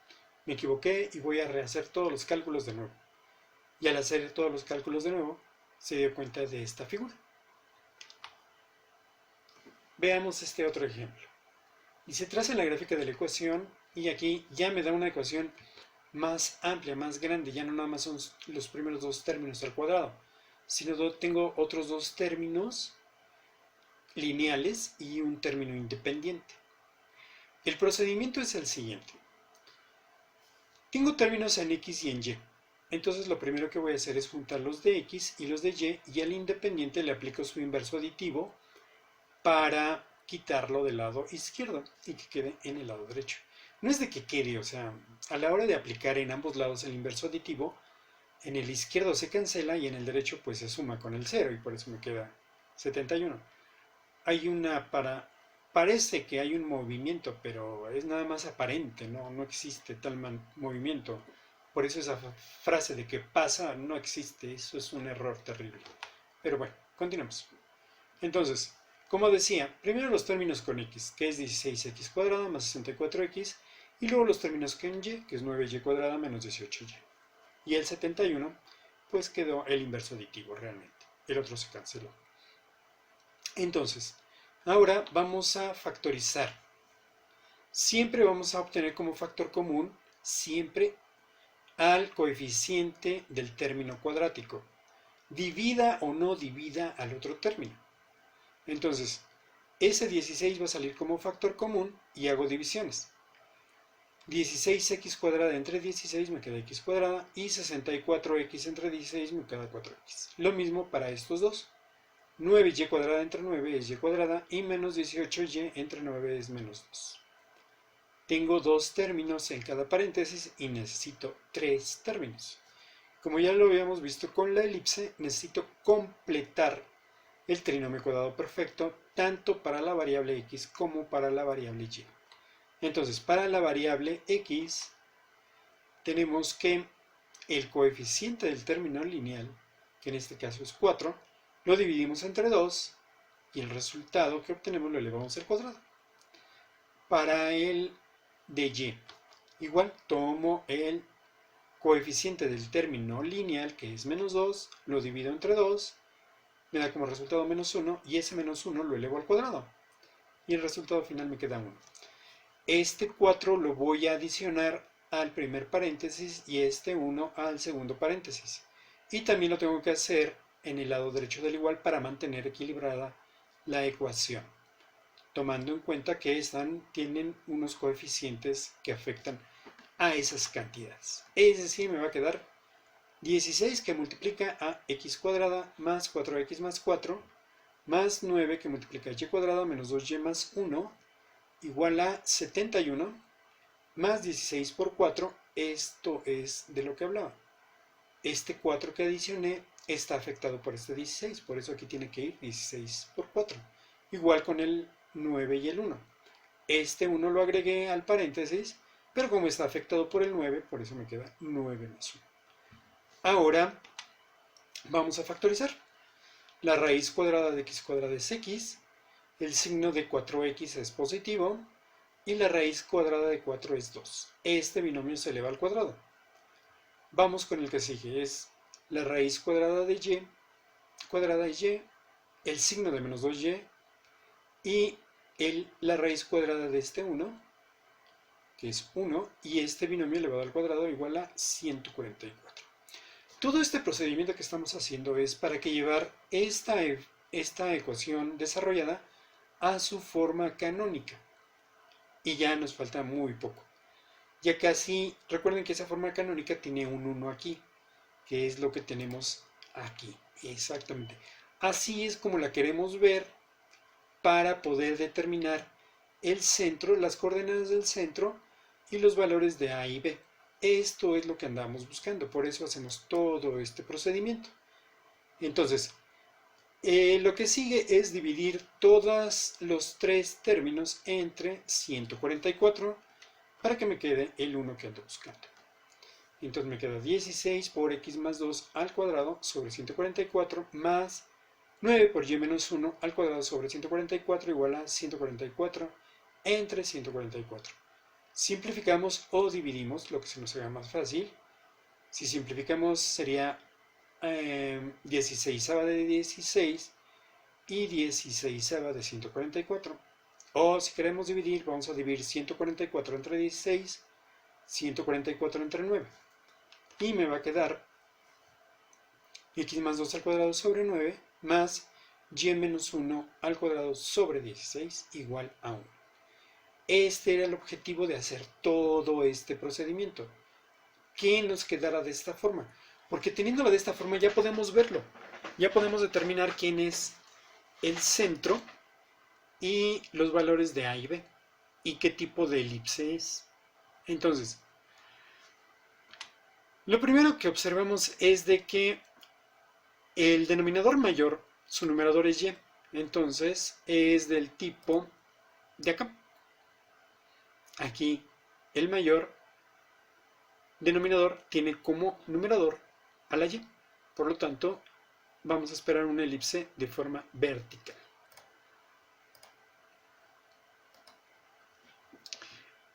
me equivoqué y voy a rehacer todos los cálculos de nuevo. Y al hacer todos los cálculos de nuevo, se dio cuenta de esta figura. Veamos este otro ejemplo. Y se traza la gráfica de la ecuación, y aquí ya me da una ecuación más amplia, más grande. Ya no nada más son los primeros dos términos al cuadrado, sino tengo otros dos términos lineales y un término independiente. El procedimiento es el siguiente. Tengo términos en X y en Y. Entonces lo primero que voy a hacer es juntar los de X y los de Y al independiente le aplico su inverso aditivo para quitarlo del lado izquierdo y que quede en el lado derecho. No es de que quede, o sea, a la hora de aplicar en ambos lados el inverso aditivo, en el izquierdo se cancela y en el derecho pues se suma con el 0 y por eso me queda 71. Parece que hay un movimiento, pero es nada más aparente, no existe tal movimiento. Por eso esa frase de que pasa no existe, eso es un error terrible. Pero bueno, continuamos. Entonces, como decía, primero los términos con x, que es 16x cuadrada más 64x, y luego los términos con y, que es 9y cuadrada menos 18y. Y el 71, pues quedó el inverso aditivo realmente. El otro se canceló. Entonces, ahora vamos a factorizar. Siempre vamos a obtener como factor común, siempre al coeficiente del término cuadrático, divida o no divida al otro término. Entonces, ese 16 va a salir como factor común y hago divisiones. 16x cuadrada entre 16 me queda x cuadrada y 64x entre 16 me queda 4x. Lo mismo para estos dos. 9y cuadrada entre 9 es y cuadrada y menos 18y entre 9 es menos 2. Tengo dos términos en cada paréntesis y necesito tres términos. Como ya lo habíamos visto con la elipse, necesito completar el trinomio cuadrado perfecto tanto para la variable x como para la variable y. Entonces, para la variable x, tenemos que el coeficiente del término lineal, que en este caso es 4, lo dividimos entre 2 y el resultado que obtenemos lo elevamos al cuadrado. Para el de y, igual tomo el coeficiente del término lineal, que es menos 2, lo divido entre 2, me da como resultado menos 1 y ese menos 1 lo elevo al cuadrado. Y el resultado final me queda 1. Este 4 lo voy a adicionar al primer paréntesis y este 1 al segundo paréntesis. Y también lo tengo que hacer en el lado derecho del igual para mantener equilibrada la ecuación, tomando en cuenta que tienen unos coeficientes que afectan a esas cantidades. Es decir, me va a quedar 16 que multiplica a x cuadrada más 4x más 4 más 9 que multiplica a y cuadrada menos 2y más 1 igual a 71 más 16 por 4, esto es de lo que hablaba. Este 4 que adicioné está afectado por este 16, por eso aquí tiene que ir 16 por 4. Igual con el 9 y el 1. Este 1 lo agregué al paréntesis, pero como está afectado por el 9, por eso me queda 9 más 1. Ahora vamos a factorizar. La raíz cuadrada de x cuadrada es x, el signo de 4x es positivo y la raíz cuadrada de 4 es 2. Este binomio se eleva al cuadrado. Vamos con el que sigue, es la raíz cuadrada de y, cuadrada de y, el signo de menos 2y y la raíz cuadrada de este 1, que es 1, y este binomio elevado al cuadrado igual a 144. Todo este procedimiento que estamos haciendo es para que llevar esta ecuación desarrollada a su forma canónica. Y ya nos falta muy poco. Ya casi, recuerden que esa forma canónica tiene un 1 aquí, que es lo que tenemos aquí. Exactamente. Así es como la queremos ver para poder determinar el centro, las coordenadas del centro y los valores de A y B. Esto es lo que andamos buscando, por eso hacemos todo este procedimiento. Entonces, lo que sigue es dividir todos los tres términos entre 144 para que me quede el 1 que ando buscando. Entonces me queda 16 por x más 2 al cuadrado sobre 144 más 9 por y menos 1 al cuadrado sobre 144 igual a 144 entre 144. Simplificamos o dividimos lo que se nos haga más fácil. Si simplificamos sería 16ava de 16 y 16ava de 144. O si queremos dividir, vamos a dividir 144 entre 16, 144 entre 9. Y me va a quedar x más 2 al cuadrado sobre 9 más y menos 1 al cuadrado sobre 16 igual a 1. Este era el objetivo de hacer todo este procedimiento. Que nos quedara de esta forma. Porque teniéndolo de esta forma ya podemos verlo. Ya podemos determinar quién es el centro y los valores de A y B. Y qué tipo de elipse es. Entonces, lo primero que observamos es de que el denominador mayor, su numerador es y. Entonces, es del tipo de acá. Aquí, el mayor denominador tiene como numerador a la y. Por lo tanto, vamos a esperar una elipse de forma vertical.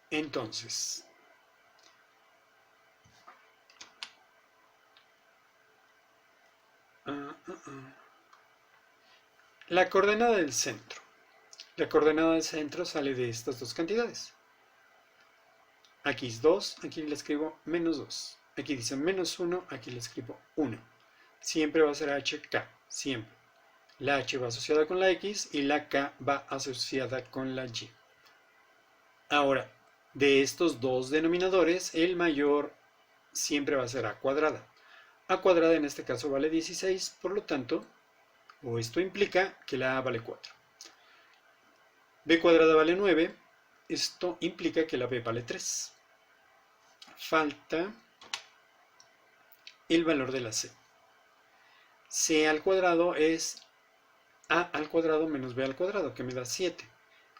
Entonces, la coordenada del centro. La coordenada del centro sale de estas dos cantidades. Aquí es 2, aquí le escribo menos 2. Aquí dice menos 1, aquí le escribo 1. Siempre va a ser HK, siempre. La H va asociada con la X y la K va asociada con la Y. Ahora, de estos dos denominadores, el mayor siempre va a ser A cuadrada. A cuadrada en este caso vale 16, por lo tanto, o esto implica que la A vale 4. B cuadrada vale 9, esto implica que la B vale 3. Falta el valor de la C. C al cuadrado es A al cuadrado menos B al cuadrado, que me da 7.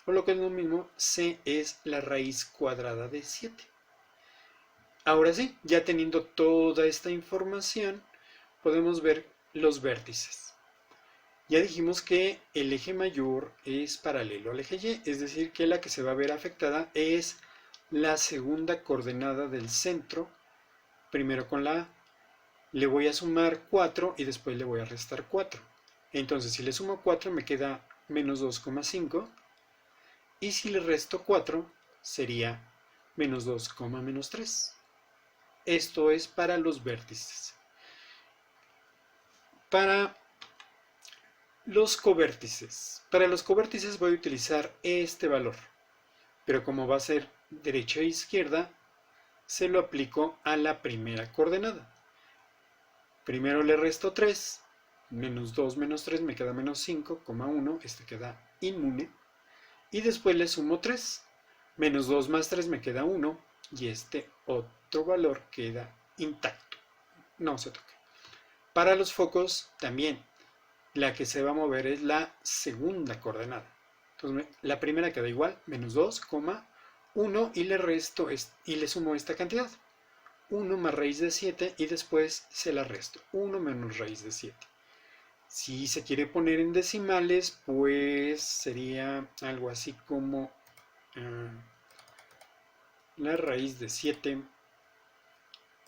O lo que es lo mismo, C es la raíz cuadrada de 7. Ahora sí, ya teniendo toda esta información, podemos ver los vértices. Ya dijimos que el eje mayor es paralelo al eje Y, es decir, que la que se va a ver afectada es la segunda coordenada del centro. Primero con la A, le voy a sumar 4 y después le voy a restar 4. Entonces, si le sumo 4 me queda menos 2,5 y si le resto 4 sería menos 2, menos 3. Esto es para los vértices. Para los covértices. Para los covértices voy a utilizar este valor, pero como va a ser derecha e izquierda, se lo aplico a la primera coordenada. Primero le resto 3, menos 2 menos 3 me queda menos 5,1, este queda inmune. Y después le sumo 3, menos 2 más 3 me queda 1, y este otro valor queda intacto, no se toca. Para los focos también, la que se va a mover es la segunda coordenada. Entonces la primera queda igual, menos 2, 1, y le resto y le sumo esta cantidad. 1 más raíz de 7 y después se la resto. 1 menos raíz de 7. Si se quiere poner en decimales, pues sería algo así como la raíz de 7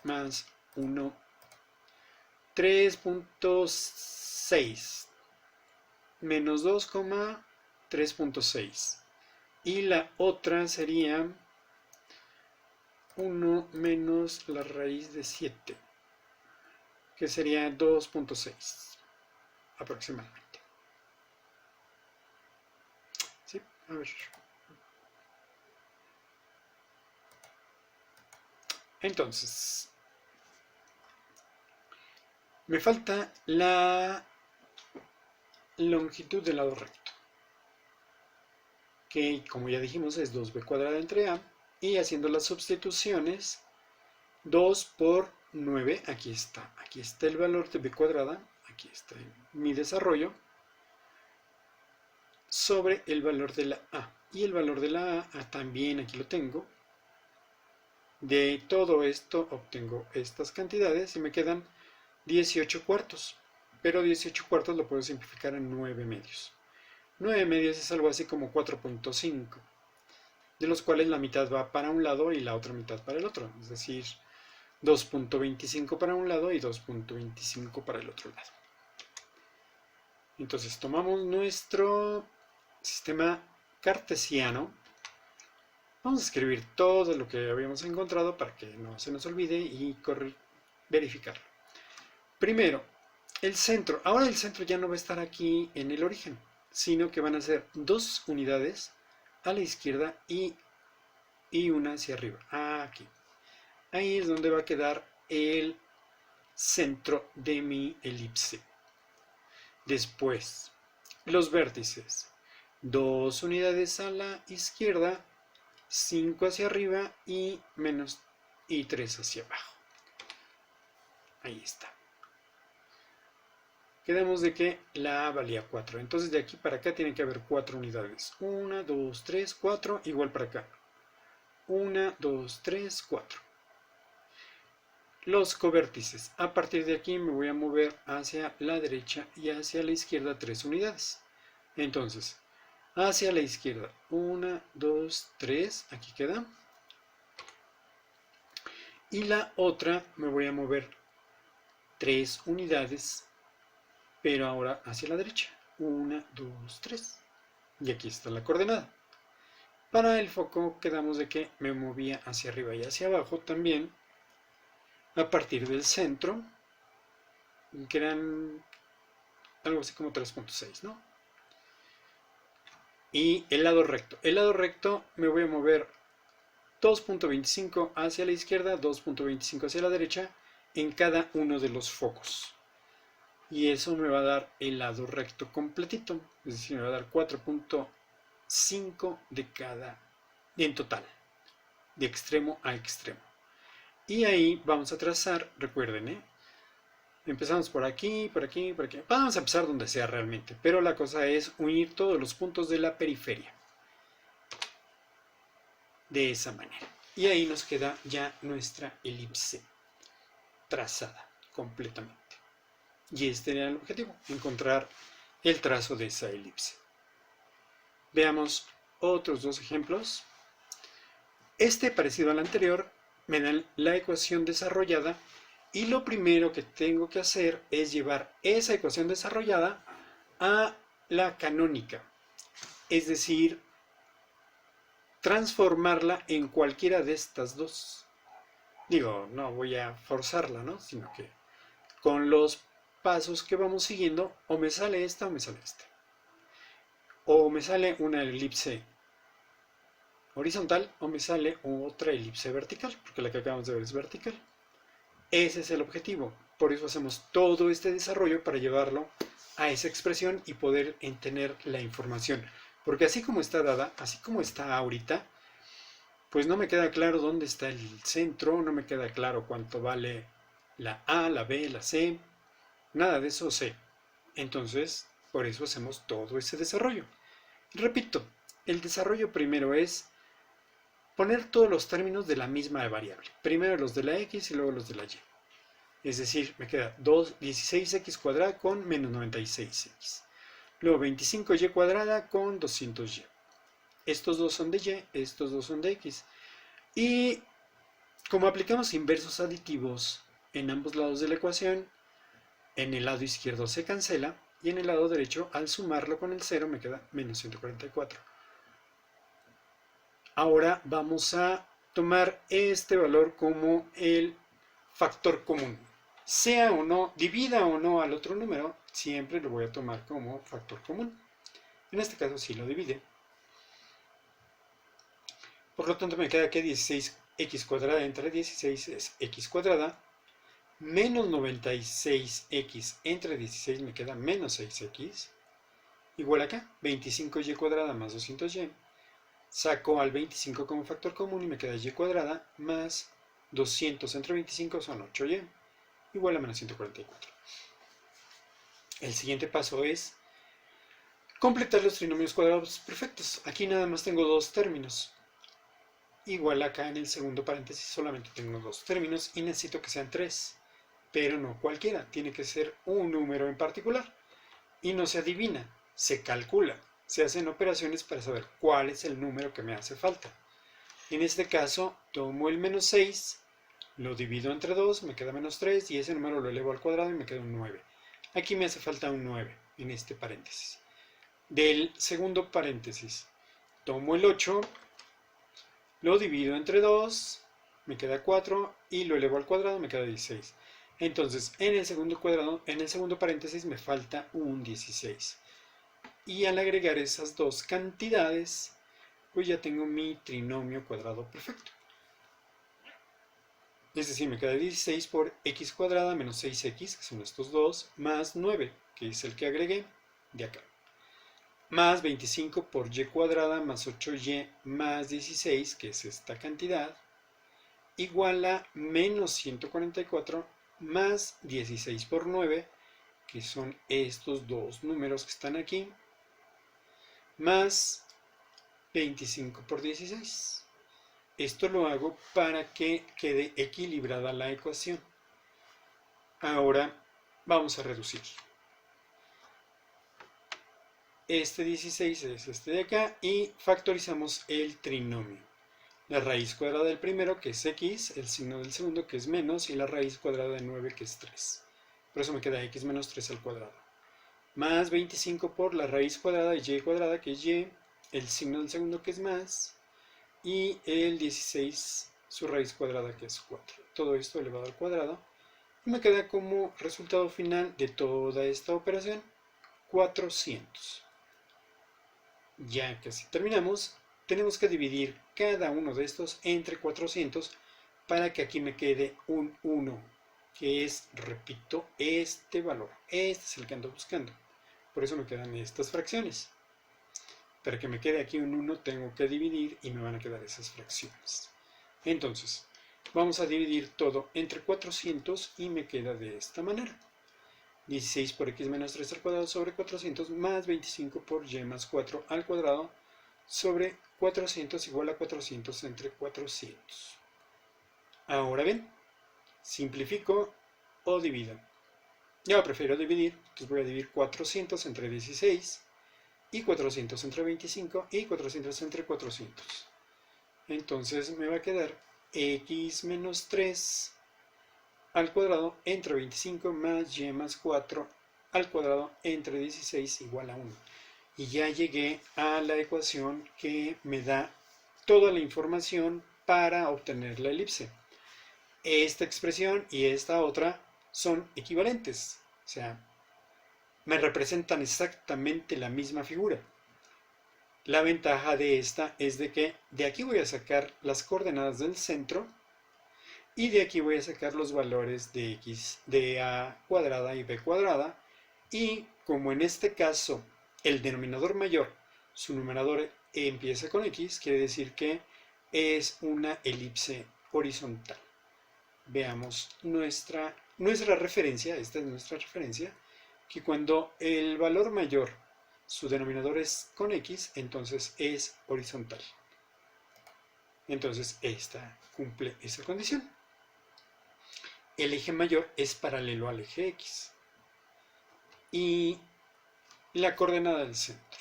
más 1, 3.6 menos 2, 3.6. Y la otra sería 1 menos la raíz de 7, que sería 2.6 aproximadamente. ¿Sí? A ver. Entonces, me falta la longitud del lado recto, que como ya dijimos es 2b cuadrada entre a, y haciendo las sustituciones, 2 por 9, aquí está el valor de b cuadrada, aquí está mi desarrollo, sobre el valor de la a, y el valor de la a también aquí lo tengo. De todo esto obtengo estas cantidades y me quedan 18 cuartos, pero 18 cuartos lo puedo simplificar en 9 medios. 9 medios es algo así como 4.5, de los cuales la mitad va para un lado y la otra mitad para el otro, es decir, 2.25 para un lado y 2.25 para el otro lado. Entonces tomamos nuestro sistema cartesiano. Vamos a escribir todo lo que habíamos encontrado para que no se nos olvide y verificarlo. Primero, el centro. Ahora el centro ya no va a estar aquí en el origen, sino que van a ser 2 unidades a la izquierda y una hacia arriba. Aquí. Ahí es donde va a quedar el centro de mi elipse. Después, los vértices. 2 unidades a la izquierda, 5 hacia arriba y 3 hacia abajo. Ahí está. Quedamos de que la A valía 4. Entonces de aquí para acá tiene que haber 4 unidades. 1, 2, 3, 4. Igual para acá. 1, 2, 3, 4. Los covértices. A partir de aquí me voy a mover hacia la derecha y hacia la izquierda 3 unidades. Entonces, hacia la izquierda. 1, 2, 3. Aquí queda. Y la otra me voy a mover 3 unidades, pero ahora hacia la derecha. 1, 2, 3. Y aquí está la coordenada. Para el foco quedamos de que me movía hacia arriba y hacia abajo también, a partir del centro, que eran algo así como 3.6, ¿no? Y el lado recto. El lado recto me voy a mover 2.25 hacia la izquierda, 2.25 hacia la derecha en cada uno de los focos. Y eso me va a dar el lado recto completito. Es decir, me va a dar 4.5 de cada en total, de extremo a extremo. Y ahí vamos a trazar, recuerden, empezamos por aquí, por aquí, por aquí. Vamos a empezar donde sea realmente, pero la cosa es unir todos los puntos de la periferia. De esa manera. Y ahí nos queda ya nuestra elipse trazada completamente. Y este era el objetivo, encontrar el trazo de esa elipse. Veamos otros dos ejemplos. Este, parecido al anterior, me dan la ecuación desarrollada y lo primero que tengo que hacer es llevar esa ecuación desarrollada a la canónica, es decir, transformarla en cualquiera de estas dos. Digo, no voy a forzarla, ¿no? Sino que con los pasos que vamos siguiendo, o me sale esta o me sale esta. O me sale una elipse horizontal o me sale otra elipse vertical, porque la que acabamos de ver es vertical. Ese es el objetivo. Por eso hacemos todo este desarrollo para llevarlo a esa expresión y poder tener la información. Porque así como está dada, así como está ahorita, pues no me queda claro dónde está el centro, no me queda claro cuánto vale la A, la B, la C, nada de eso sé. Entonces, por eso hacemos todo ese desarrollo. Repito, el desarrollo primero es poner todos los términos de la misma variable. Primero los de la x y luego los de la y. Es decir, me queda 16x cuadrada con menos 96x. Luego 25y cuadrada con 200y. Estos dos son de y, estos dos son de x. Y como aplicamos inversos aditivos en ambos lados de la ecuación, en el lado izquierdo se cancela y en el lado derecho, al sumarlo con el 0, me queda menos 144. Ahora vamos a tomar este valor como el factor común. Sea o no, divida o no al otro número, siempre lo voy a tomar como factor común. En este caso sí lo divide. Por lo tanto me queda que 16x cuadrada entre 16 es x cuadrada. Menos 96x entre 16 me queda menos 6x. Igual acá, 25y cuadrada más 200y. Saco al 25 como factor común y me queda y cuadrada más 200 entre 25 son 8y. Igual a menos 144. El siguiente paso es completar los trinomios cuadrados perfectos. Aquí nada más tengo dos términos. Igual acá en el segundo paréntesis solamente tengo dos términos y necesito que sean tres. Pero no cualquiera, tiene que ser un número en particular. Y no se adivina, se calcula. Se hacen operaciones para saber cuál es el número que me hace falta. En este caso, tomo el menos 6, lo divido entre 2, me queda menos 3 y ese número lo elevo al cuadrado y me queda un 9. Aquí me hace falta un 9 en este paréntesis. Del segundo paréntesis, tomo el 8, lo divido entre 2, me queda 4 y lo elevo al cuadrado, me queda 16. Entonces, en el segundo paréntesis me falta un 16. Y al agregar esas dos cantidades, pues ya tengo mi trinomio cuadrado perfecto. Es decir, me queda 16 por x cuadrada menos 6x, que son estos dos, más 9, que es el que agregué de acá. Más 25 por y cuadrada más 8y más 16, que es esta cantidad, igual a menos 144 más 16 por 9, que son estos dos números que están aquí, más 25 por 16. Esto lo hago para que quede equilibrada la ecuación. Ahora vamos a reducir. Este 16 es este de acá y factorizamos el trinomio. La raíz cuadrada del primero, que es x, el signo del segundo, que es menos, y la raíz cuadrada de 9, que es 3. Por eso me queda x menos 3 al cuadrado. Más 25 por la raíz cuadrada de y cuadrada, que es y, el signo del segundo, que es más, y el 16, su raíz cuadrada, que es 4. Todo esto elevado al cuadrado. Y me queda como resultado final de toda esta operación 400. Ya casi terminamos. Tenemos que dividir cada uno de estos entre 400 para que aquí me quede un 1, que es, repito, este valor. Este es el que ando buscando. Por eso me quedan estas fracciones. Para que me quede aquí un 1 tengo que dividir y me van a quedar esas fracciones. Entonces, vamos a dividir todo entre 400 y me queda de esta manera. 16 por x menos 3 al cuadrado sobre 400 más 25 por y más 4 al cuadrado sobre 400 igual a 400 entre 400. Ahora bien, simplifico o divido. Yo prefiero dividir, entonces voy a dividir 400 entre 16 y 400 entre 25 y 400 entre 400. Entonces me va a quedar x menos 3 al cuadrado entre 25 más y más 4 al cuadrado entre 16 igual a 1. Y ya llegué a la ecuación que me da toda la información para obtener la elipse. Esta expresión y esta otra son equivalentes, o sea, me representan exactamente la misma figura. La ventaja de esta es de que de aquí voy a sacar las coordenadas del centro y de aquí voy a sacar los valores de x, de a cuadrada y b cuadrada, y como en este caso el denominador mayor, su numerador empieza con x, quiere decir que es una elipse horizontal. Veamos nuestra referencia, esta es nuestra referencia, que cuando el valor mayor, su denominador es con x, entonces es horizontal. Entonces esta cumple esa condición. El eje mayor es paralelo al eje x. Y la coordenada del centro.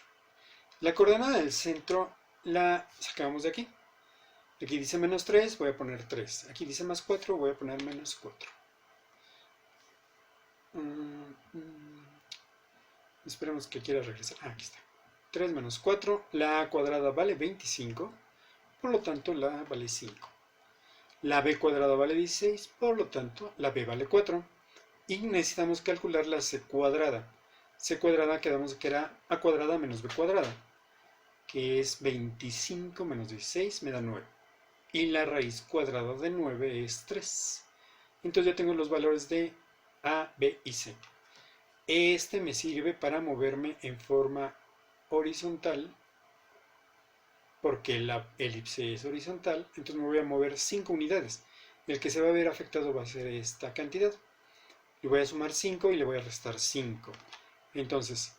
La coordenada del centro la sacamos de aquí. Aquí dice menos 3, voy a poner 3. Aquí dice más 4, voy a poner menos 4. Esperemos que quiera regresar. Aquí está. 3 menos 4. La a cuadrada vale 25. Por lo tanto, la a vale 5. La b cuadrada vale 16. Por lo tanto, la b vale 4. Y necesitamos calcular la c cuadrada. C cuadrada quedamos que era a cuadrada menos b cuadrada, que es 25 menos 16 me da 9. Y la raíz cuadrada de 9 es 3. Entonces ya tengo los valores de a, b y c. Este me sirve para moverme en forma horizontal, porque la elipse es horizontal, entonces me voy a mover 5 unidades. El que se va a ver afectado va a ser esta cantidad. Le voy a sumar 5 y le voy a restar 5. Entonces,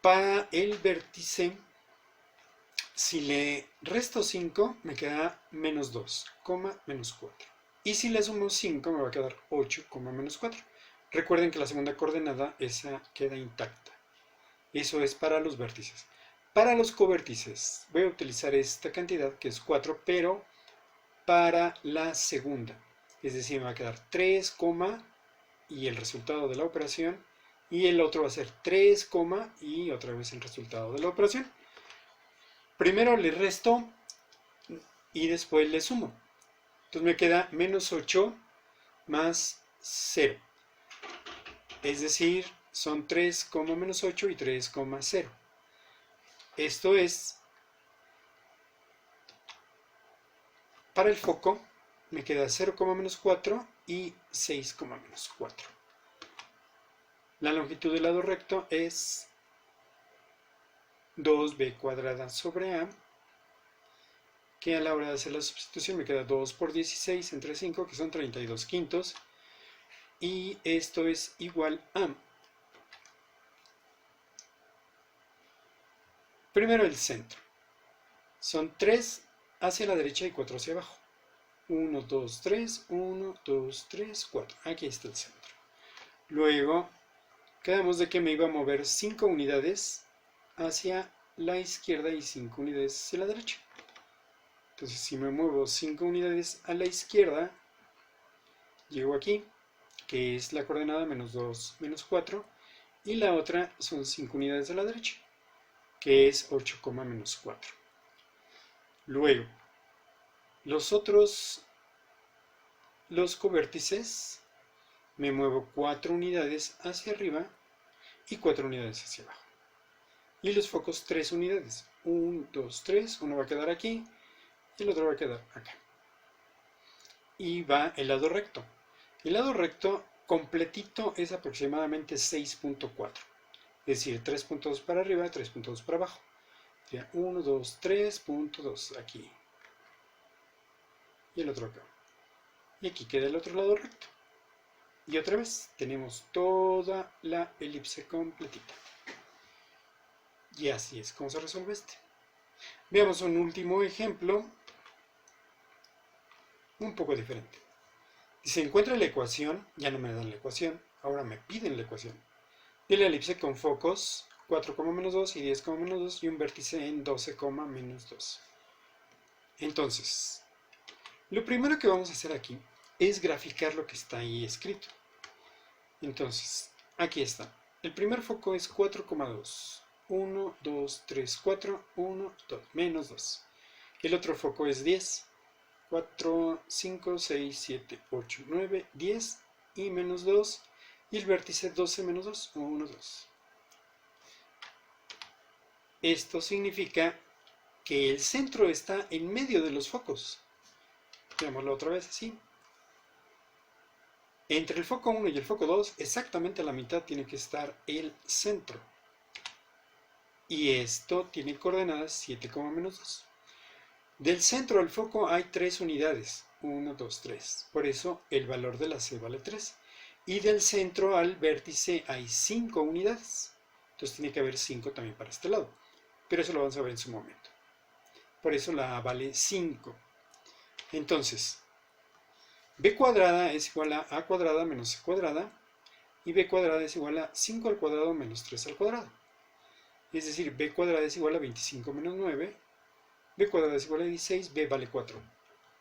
para el vértice, si le resto 5, me queda menos 2, menos 4. Y si le sumo 5, me va a quedar 8, menos 4. Recuerden que la segunda coordenada, esa queda intacta. Eso es para los vértices. Para los covértices, voy a utilizar esta cantidad, que es 4, pero para la segunda. Es decir, me va a quedar 3, y el resultado de la operación, y el otro va a ser 3, y otra vez el resultado de la operación. Primero le resto y después le sumo. Entonces me queda menos 8 más 0. Es decir, son 3, menos 8 y 3, 0. Esto es, para el foco, me queda 0, menos 4 y 6, menos 4. La longitud del lado recto es 2b cuadrada sobre a, que a la hora de hacer la sustitución me queda 2 por 16 entre 5, que son 32 quintos, y esto es igual a, primero el centro, son 3 hacia la derecha y 4 hacia abajo, 1, 2, 3, 1, 2, 3, 4, aquí está el centro. Luego, quedamos de que me iba a mover 5 unidades hacia la izquierda y 5 unidades hacia la derecha. Entonces, si me muevo 5 unidades a la izquierda, llego aquí, que es la coordenada menos 2, menos 4, y la otra son 5 unidades a la derecha, que es 8, menos 4. Luego, los covértices, me muevo 4 unidades hacia arriba y 4 unidades hacia abajo. Y los focos 3 unidades. 1, 2, 3. Uno va a quedar aquí y el otro va a quedar acá. Y va el lado recto. El lado recto completito es aproximadamente 6.4. Es decir, 3.2 para arriba, 3.2 para abajo. 1, 2, 3.2 aquí. Y el otro acá. Y aquí queda el otro lado recto. Y otra vez tenemos toda la elipse completita. Y así es como se resuelve este. Veamos un último ejemplo, un poco diferente. Si se encuentra la ecuación, ya no me dan la ecuación, ahora me piden la ecuación, de la elipse con focos 4,-2 y 10,-2 y un vértice en 12,-2. Entonces, lo primero que vamos a hacer aquí es graficar lo que está ahí escrito. Entonces, aquí está. El primer foco es 4,2. 1, 2, 3, 4, 1, 2, menos 2. El otro foco es 10. 4, 5, 6, 7, 8, 9, 10 y menos 2. Y el vértice 12 menos 2, 1, 2. Esto significa que el centro está en medio de los focos. Veámoslo otra vez así. Entre el foco 1 y el foco 2, exactamente a la mitad tiene que estar el centro. Y esto tiene coordenadas 7,-2. Del centro al foco hay 3 unidades. 1, 2, 3. Por eso el valor de la C vale 3. Y del centro al vértice hay 5 unidades. Entonces tiene que haber 5 también para este lado. Pero eso lo vamos a ver en su momento. Por eso la A vale 5. Entonces, B cuadrada es igual a cuadrada menos C cuadrada. Y B cuadrada es igual a 5 al cuadrado menos 3 al cuadrado. Es decir, B cuadrada es igual a 25 menos 9. B cuadrada es igual a 16, B vale 4.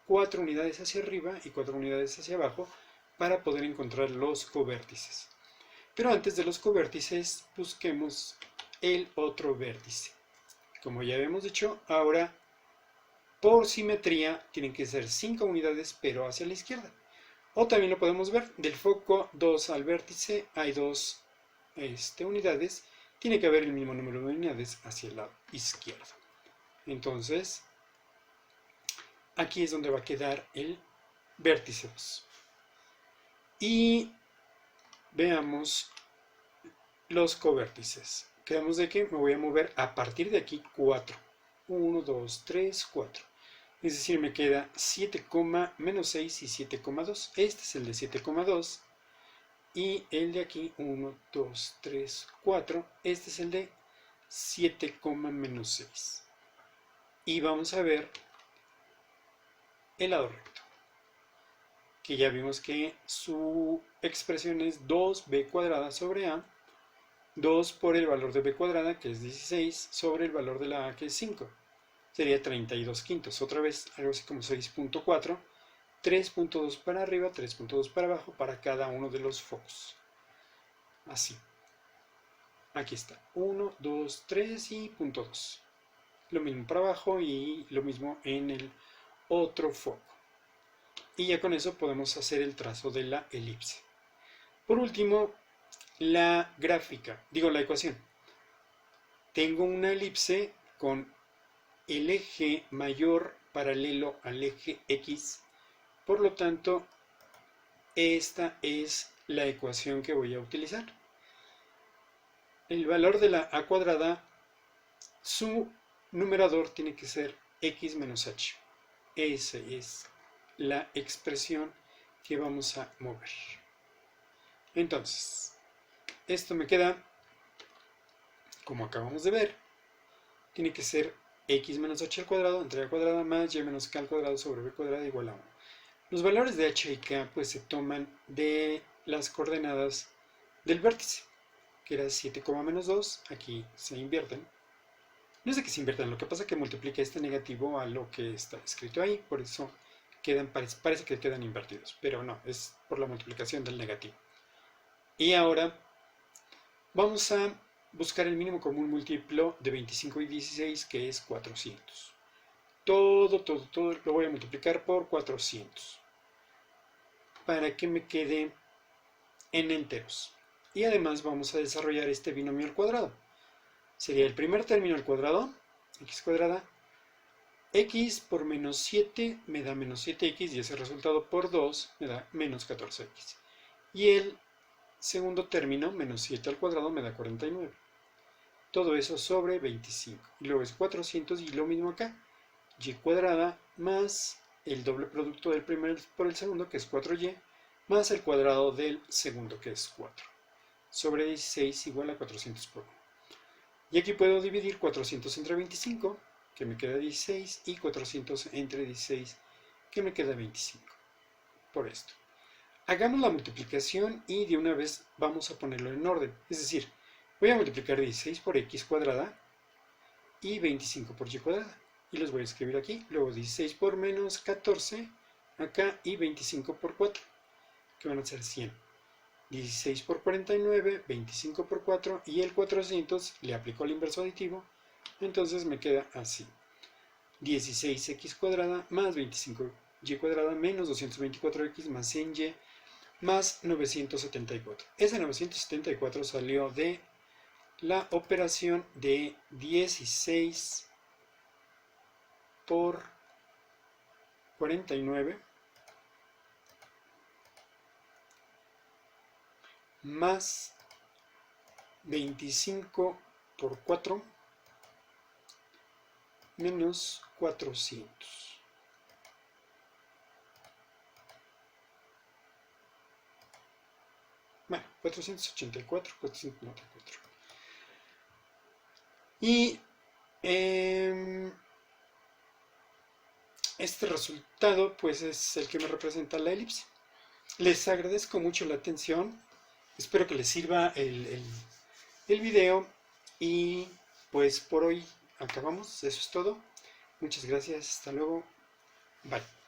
4 unidades hacia arriba y 4 unidades hacia abajo para poder encontrar los covértices. Pero antes de los covértices, busquemos el otro vértice. Como ya habíamos dicho, ahora por simetría tienen que ser 5 unidades, pero hacia la izquierda. O también lo podemos ver, del foco 2 al vértice hay 2 unidades. Tiene que haber el mismo número de unidades hacia el lado izquierdo. Entonces, aquí es donde va a quedar el vértice 2. Y veamos los covértices. Quedamos de que me voy a mover a partir de aquí 4. 1, 2, 3, 4. Es decir, me queda 7,-6 y 7,2. Este es el de 7,2. Y el de aquí, 1, 2, 3, 4. Este es el de 7,-6. Y vamos a ver el lado recto, que ya vimos que su expresión es 2b cuadrada sobre a, 2 por el valor de b cuadrada, que es 16, sobre el valor de la a, que es 5. Sería 32 quintos. Otra vez, algo así como 6.4, 3.2 para arriba, 3.2 para abajo, para cada uno de los focos. Así. Aquí está. 1, 2, 3 y punto 2. Lo mismo para abajo y lo mismo en el otro foco. Y ya con eso podemos hacer el trazo de la elipse. Por último, la ecuación. Tengo una elipse con el eje mayor paralelo al eje X. Por lo tanto, esta es la ecuación que voy a utilizar. El valor de la a cuadrada, su numerador tiene que ser x menos h. Esa es la expresión que vamos a mover. Entonces, esto me queda, como acabamos de ver, tiene que ser x menos h al cuadrado entre a cuadrada más y menos k al cuadrado sobre b cuadrada igual a 1. Los valores de h y k pues se toman de las coordenadas del vértice, que era 7,-2, aquí se invierten. No es de que se inviertan, lo que pasa es que multiplica este negativo a lo que está escrito ahí, por eso parece que quedan invertidos, pero no, es por la multiplicación del negativo. Y ahora vamos a buscar el mínimo común múltiplo de 25 y 16, que es 400. Todo lo voy a multiplicar por 400, para que me quede en enteros. y además vamos a desarrollar este binomio al cuadrado. Sería el primer término al cuadrado, x cuadrada, x por menos 7 me da menos 7x y ese resultado por 2 me da menos 14x. Y el segundo término, menos 7 al cuadrado, me da 49. Todo eso sobre 25. Y luego es 400 y lo mismo acá. Y cuadrada más el doble producto del primero por el segundo, que es 4y, más el cuadrado del segundo, que es 4. Sobre 16 igual a 400 por 1. Y aquí puedo dividir 400 entre 25, que me queda 16, y 400 entre 16, que me queda 25. Por esto. Hagamos la multiplicación y de una vez vamos a ponerlo en orden. Es decir, voy a multiplicar 16 por x cuadrada y 25 por y cuadrada. Y los voy a escribir aquí. Luego 16 por menos 14 acá y 25 por 4, que van a ser 100. 16 por 49, 25 por 4 y el 400 le aplico el inverso aditivo, entonces me queda así. 16x cuadrada más 25y cuadrada menos 224x más 100y más 974. Ese 974 salió de la operación de 16 por 49 más 25 por 4 menos 400. Bueno, 484, 494. Y este resultado pues es el que me representa la elipse. Les agradezco mucho la atención. Espero que les sirva el video y pues por hoy acabamos. Eso es todo. Muchas gracias. Hasta luego. Bye.